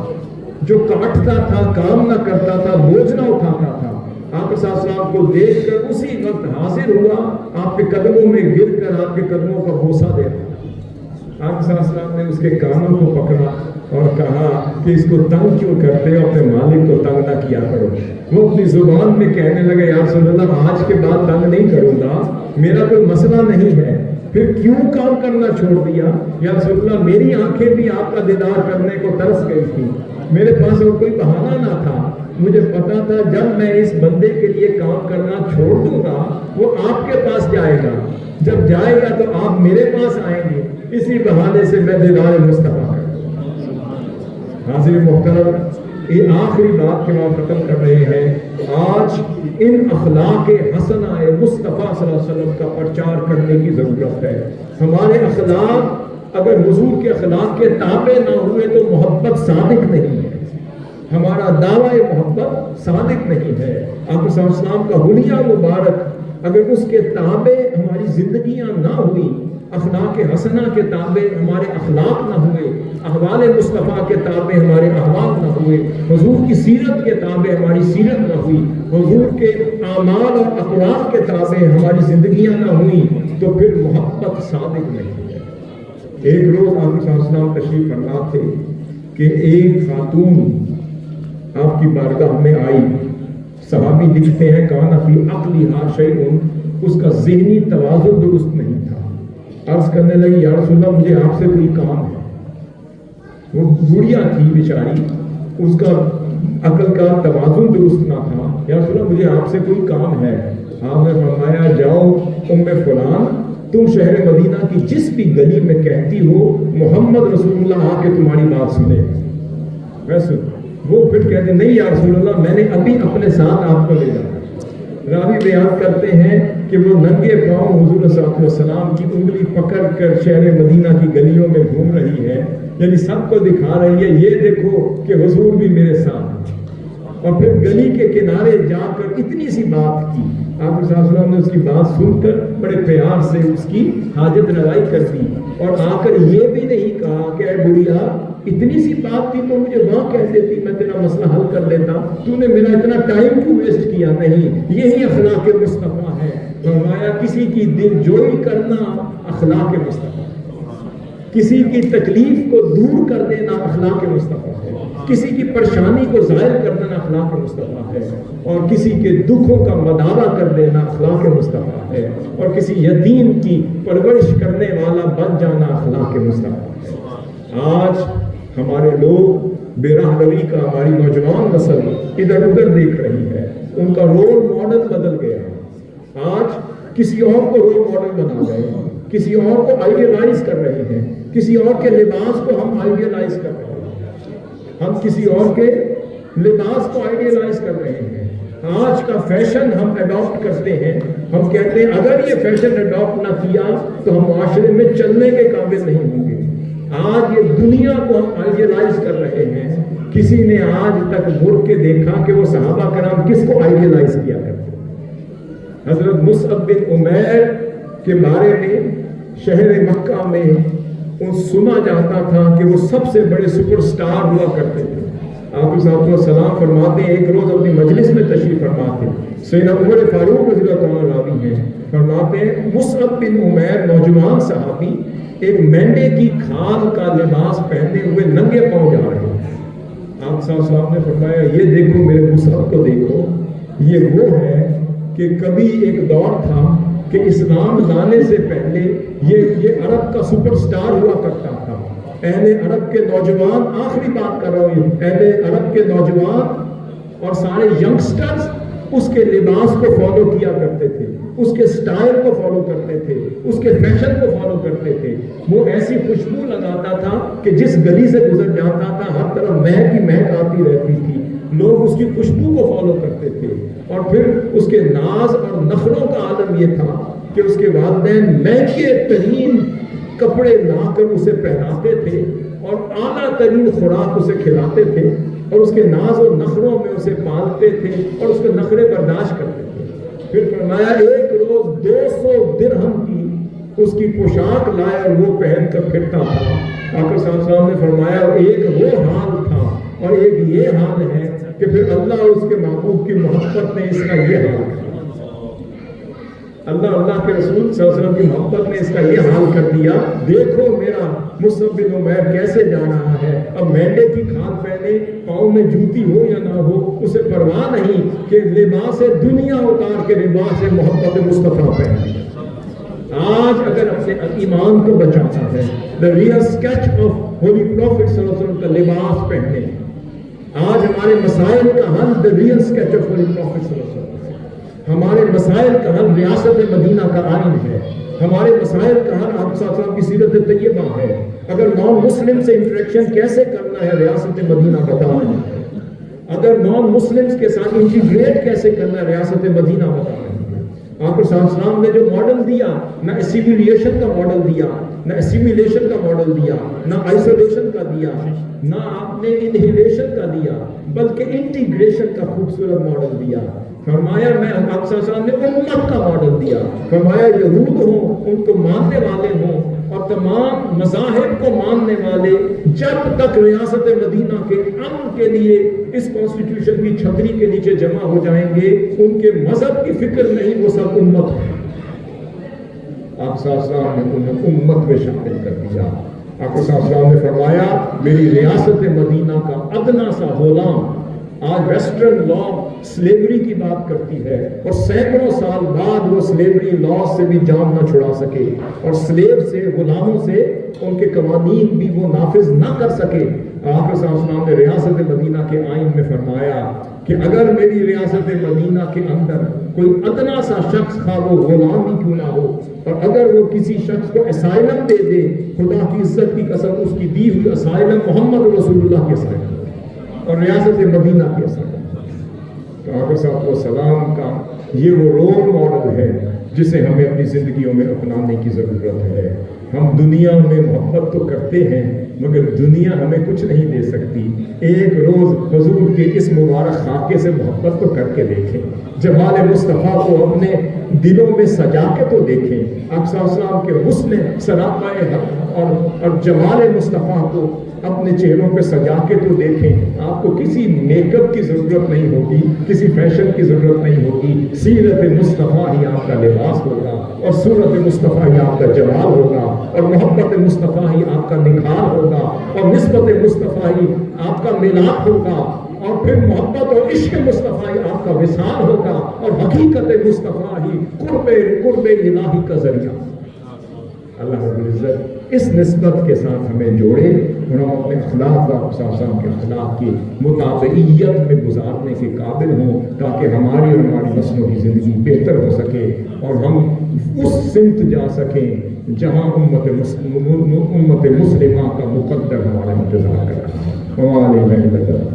جو کاٹتا تھا، کام نہ کرتا تھا، بوجھ نہ اٹھاتا تھا، آپ کے ساتھ ساتھ کو دیکھ کر اسی وقت حاضر ہوا، آپ کے قدموں میں گر کر آپ کے قدموں کا بوسہ دے رہا۔ آپ کے ساتھ ساتھ نے اس کے کانوں کو پکڑا اور کہا کہ اس کو تنگ کیوں کرتے ہو، اپنے مالک کو تنگ نہ کیا کرو۔ وہ اپنی زبان میں کہنے لگا یا رسول اللہ آج کے بعد تنگ نہیں کروں گا، میرا کوئی مسئلہ نہیں ہے، پھر کیوں کام کرنا چھوڑ دیا؟ یا رسول اللہ میری آنکھیں بھی آپ کا دیدار کرنے کو ترس گئی تھی، میرے پاس اور کوئی بہانہ نہ تھا، مجھے پتا تھا جب میں اس بندے کے لیے کام کرنا چھوڑ دوں گا وہ آپ کے پاس جائے گا، جب جائے گا تو آپ میرے پاس آئیں گے، اسی بہانے سے میں دیدار مصطفیٰ کروں۔ حاضر محترم، یہ آخری بات کے بعد ختم کر رہے ہیں، آج ان اخلاق حسنہ مصطفیٰ صلی اللہ علیہ وسلم کا پرچار کرنے کی ضرورت ہے۔ ہمارے اخلاق اگر حضور کے اخلاق کے تابع نہ ہوئے تو محبت صادق نہیں ہے، ہمارا دعوی محبت صادق نہیں ہے۔ آپ صلی اللہ علیہ وسلم کا حلیہ مبارک اگر اس کے تابع ہماری زندگیاں نہ ہوئی، اخلاق حسنہ کے تابع ہمارے اخلاق نہ ہوئے، احوال مصطفیٰ کے تابع ہمارے احوال نہ ہوئے، حضور کی سیرت کے تابع ہماری سیرت نہ ہوئی، حضور کے اعمال اور اقوال کے تابع ہماری زندگیاں نہ ہوئیں، تو پھر محبت صادق نہیں ہے۔ ایک روز آپ صلی اللہ علیہ وسلم تشریف فرما تھے کہ ایک خاتون آپ کی بارگاہ میں آئی، صحابی لکھتے ہیں کان فی عقلھا شیء، اس کا ذہنی توازن درست نہیں تھا، عرض کرنے لگی یا رسول اللہ مجھے آپ سے کوئی کام ہے۔ وہ بڑھیا تھی بیچاری، اس کا عقل کا توازن درست نہ تھا، یا رسول اللہ مجھے آپ سے کوئی کام ہے۔ آپ نے فرمایا جاؤ ام فلان، تم شہر مدینہ کی جس بھی گلی میں کہتی ہو محمد رسول اللہ آ کے تمہاری بات سنے، ویسے وہ پھر کہتے نہیں یا رسول اللہ میں نے ابھی اپنے ساتھ آپ کو لے جانا۔ راوی بیان کرتے ہیں کہ وہ ننگے پاؤں حضور صلی اللہ علیہ وسلم کی انگلی پکڑ کر شہر مدینہ کی گلیوں میں گھوم رہی ہے، یعنی سب کو دکھا رہی ہے یہ دیکھو کہ حضور بھی میرے ساتھ، اور پھر گلی کے کنارے جا کر اتنی سی بات کی، آپ صلی اللہ علیہ وسلم نے اس کی بات سن کر بڑے پیار سے اس کی حاجت روائی کر دی، اور آ کر یہ بھی نہیں کہا کہ اے بڑھیا اتنی سی بات تھی تو مجھے وہاں کہہ دیتی، میں تیرا مسئلہ حل کر لیتا، تو نے میرا اتنا ٹائم کیوں ویسٹ کیا؟ نہیں، یہی اخلاق مصطفیٰ ہے۔ فرمایا کسی کی دل جوئی کرنا اخلاق مصطفیٰ، کسی کی تکلیف کو دور کر دینا اخلاق مصطفیٰ ہے۔ کسی کی پریشانی کو ظاہر کر دینا اخلاق مصطفیٰ ہے، اور کسی کے دکھوں کا مداوا کر دینا اخلاق مصطفیٰ ہے، اور کسی یتیم کی پرورش کرنے والا بن جانا اخلاق مصطفیٰ ہے۔ آج ہمارے لوگ بے راہ روی کا، ہماری نوجوان نسل ادھر ادھر دیکھ رہی ہے، ان کا رول ماڈل بدل گیا۔ آج کسی اور کو رول ماڈل بنا گئے، کسی اور کو آئیڈیلائز کر رہے ہیں، کسی اور کے لباس کو ہم آئیڈیلائز کر رہے ہیں، ہم کسی اور کے لباس کو آئیڈیلائز کر رہے ہیں۔ آج کا فیشن ہم اڈاپٹ کرتے ہیں، ہم کہتے ہیں اگر یہ فیشن اڈاپٹ نہ کیا تو ہم معاشرے میں چلنے کے قابل نہیں ہوں گے۔ آج یہ دنیا کو ہم آئیڈیلائز کر رہے ہیں۔ کسی نے آج تک مڑ کے دیکھا کہ وہ صحابہ کرام کس کو آئیڈیلائز کیا کرتے؟ حضرت مصعب بن عمیر کے بارے میں شہر مکہ میں سنا جاتا تھا کہ وہ سب سے بڑے سپر سٹار ہوا کرتے تھے۔ آپ صلی اللہ علیہ وسلم فرماتے ہیں ایک روز اپنی مجلس میں تشریف فرما تھے، سیدنا عمر فاروق رضی اللہ عنہ راوی ہیں، فرماتے ہیں مصعب بن عمیر نوجوان صحابی ایک مینڈے کی کھال کا لباس پہنے ہوئے ننگے پاؤں جا رہے ہیں۔ آپ صلی اللہ علیہ وسلم نے فرمایا یہ دیکھو میرے مصعب کو دیکھو، یہ وہ ہے کہ کبھی ایک دور تھا کہ اسلام لانے سے پہلے یہ عرب کا سپر سٹار ہوا کرتا تھا۔ اہل عرب کے نوجوان، آخری بات کر رہا ہوں، اہل عرب کے نوجوان اور سارے ینگسٹرز اس کے لباس کو فالو کیا کرتے تھے، اس کے سٹائل کو فالو کرتے تھے، اس کے فیشن کو فالو کرتے تھے۔ وہ ایسی خوشبو لگاتا تھا کہ جس گلی سے گزر جاتا تھا ہر طرف مہک کی مہک آتی رہتی تھی، لوگ اس کی خوشبو کو فالو کرتے تھے۔ اور پھر اس کے ناز اور نخروں کا عالم یہ تھا کہ اس کے والدین مہنگے ترین کپڑے لا کر اسے پہناتے تھے اور اعلیٰ ترین خوراک اسے کھلاتے تھے، اور اس کے ناز و نخروں میں اسے پالتے تھے اور اس کے نخرے برداشت کرتے تھے۔ پھر فرمایا ایک روز 200 درہم کی اس کی پوشاک لائے اور وہ پہن کر پھرتا تھا۔ آقا صلی اللہ علیہ وسلم نے فرمایا ایک وہ حال تھا اور ایک یہ حال ہے کہ پھر اللہ اور اس کے محبوب کی محبت نے اس کا یہ حال کیا۔ اللہ کے رسول صلی اللہ علیہ وسلم کی محبت نے اس کا یہ حال کر دیا، دیکھو میرا مصعب بن عمیر کیسے جا رہا ہے، اب مینڈے کی کھال پہنے، پاؤں میں جوتی ہو یا نہ ہو، اسے پرواہ نہیں کہ لباس دنیا اتار کے لباس محبت مصطفیٰ پہنے۔ آج اگر اپنے ایمان کو بچانا ہے، the real sketch of holy prophet صلی اللہ علیہ وسلم کا لباس پہنے۔ آج ہمارے مسائل کا حل the real sketch of holy prophet صلی اللہ علیہ وسلم، ہمارے مسائل کا حل ریاست مدینہ کا آئین ہے، ہمارے مسائل کا حل آپ صلی اللہ علیہ وسلم کی سیرت طیبہ ہے۔ اگر نان مسلم سے انٹریکشن کیسے کرنا ہے ریاست مدینہ بتا رہی ہے، اگر نان مسلمز کے ساتھ انٹیگریٹ کیسے کرنا ہے ریاست مدینہ بتا رہی ہے۔ آپ صلی اللہ علیہ وسلم نے جو ماڈل دیا، نہ اسیمیلیشن کا ماڈل دیا، نہ اسیمیلیشن کا ماڈل دیا، نہ آئسولیشن کا دیا، نہ آپ نے انہیلیشن کا دیا، بلکہ انٹیگریشن کا خوبصورت ماڈل دیا۔ فرمایا میں آپ صلی اللہ علیہ وسلم نے امت کا ماڈل دیا، فرمایا یہود ہوں ان کو ماننے والے ہوں اور تمام مذاہب کو ماننے والے جب تک ریاست مدینہ کے امن کے لیے اس کانسٹیٹیوشن کی چھتری کے نیچے جمع ہو جائیں گے، ان کے مذہب کی فکر نہیں، وہ سب امت ہے۔ آپ صلی اللہ علیہ وسلم نے انہیں امت میں شامل کر دیا۔ آپ صلی اللہ علیہ وسلم نے فرمایا میری ریاست مدینہ کا ادنا سا غلام، آج ویسٹرن لا سلیوری کی بات کرتی ہے اور سینکڑوں سال بعد وہ سلیوری لا سے بھی جان نہ چھڑا سکے اور سلیو سے، غلاموں سے ان کے قوانین بھی وہ نافذ نہ کر سکے۔ آپ صلی اللہ علیہ وسلم نے ریاست مدینہ کے آئین میں فرمایا کہ اگر میری ریاست مدینہ کے اندر کوئی ادنا سا شخص خواہ وہ غلام ہی کیوں نہ ہو، اور اگر وہ کسی شخص کو اسائلم دے دے، خدا کی عزت کی قسم اس کی دی ہوئی اسائلم محمد رسول اللہ کے اسائلم اور ریاست مدینہ کی اسائلم، تو آقا صلی اللہ علیہ وسلم کا یہ وہ رول ماڈل ہے جسے ہمیں اپنی زندگیوں میں اپنانے کی ضرورت ہے۔ ہم دنیا میں محبت تو کرتے ہیں مگر دنیا ہمیں کچھ نہیں دے سکتی۔ ایک روز حضور کے اس مبارک خاکے سے محبت تو کر کے دیکھیں، جمال مصطفیٰ کو اپنے دلوں میں سجا کے تو دیکھیں، آپ صلی اللہ علیہ وسلم کے حسن سراپائے حق اور جمال مصطفیٰ کو اپنے چہروں پہ سجا کے تو دیکھیں۔ آپ کو کسی میک اپ کی ضرورت نہیں ہوگی، کسی فیشن کی ضرورت نہیں ہوگی، سیرت مصطفیٰ ہی آپ کا لباس ہوگا اور صورت مصطفیٰ ہی آپ کا جمال ہوگا۔ اور محبت مصطفیٰ ہی آپ کا نکھار ہوگا اور نسبت مصطفیٰ ہی آپ کا ملاپ ہوگا اور پھر محبت اور عشق مصطفیٰ ہی آپ کا وصال ہوگا اور حقیقت مصطفیٰ ہی قرب الہی کا ذریعہ۔ اللہ رب العزت اس نسبت کے ساتھ ہمیں جوڑے اور ہم اپنے اخلاق و احساسات کے اخلاق کی مطابعیت میں گزارنے کے قابل ہوں تاکہ ہماری اور ہماری نسلوں کی زندگی بہتر ہو سکے اور ہم اس سمت جا سکیں جہاں امت مسلمہ کا مقدر ہمارا انتظار کر رہا ہے۔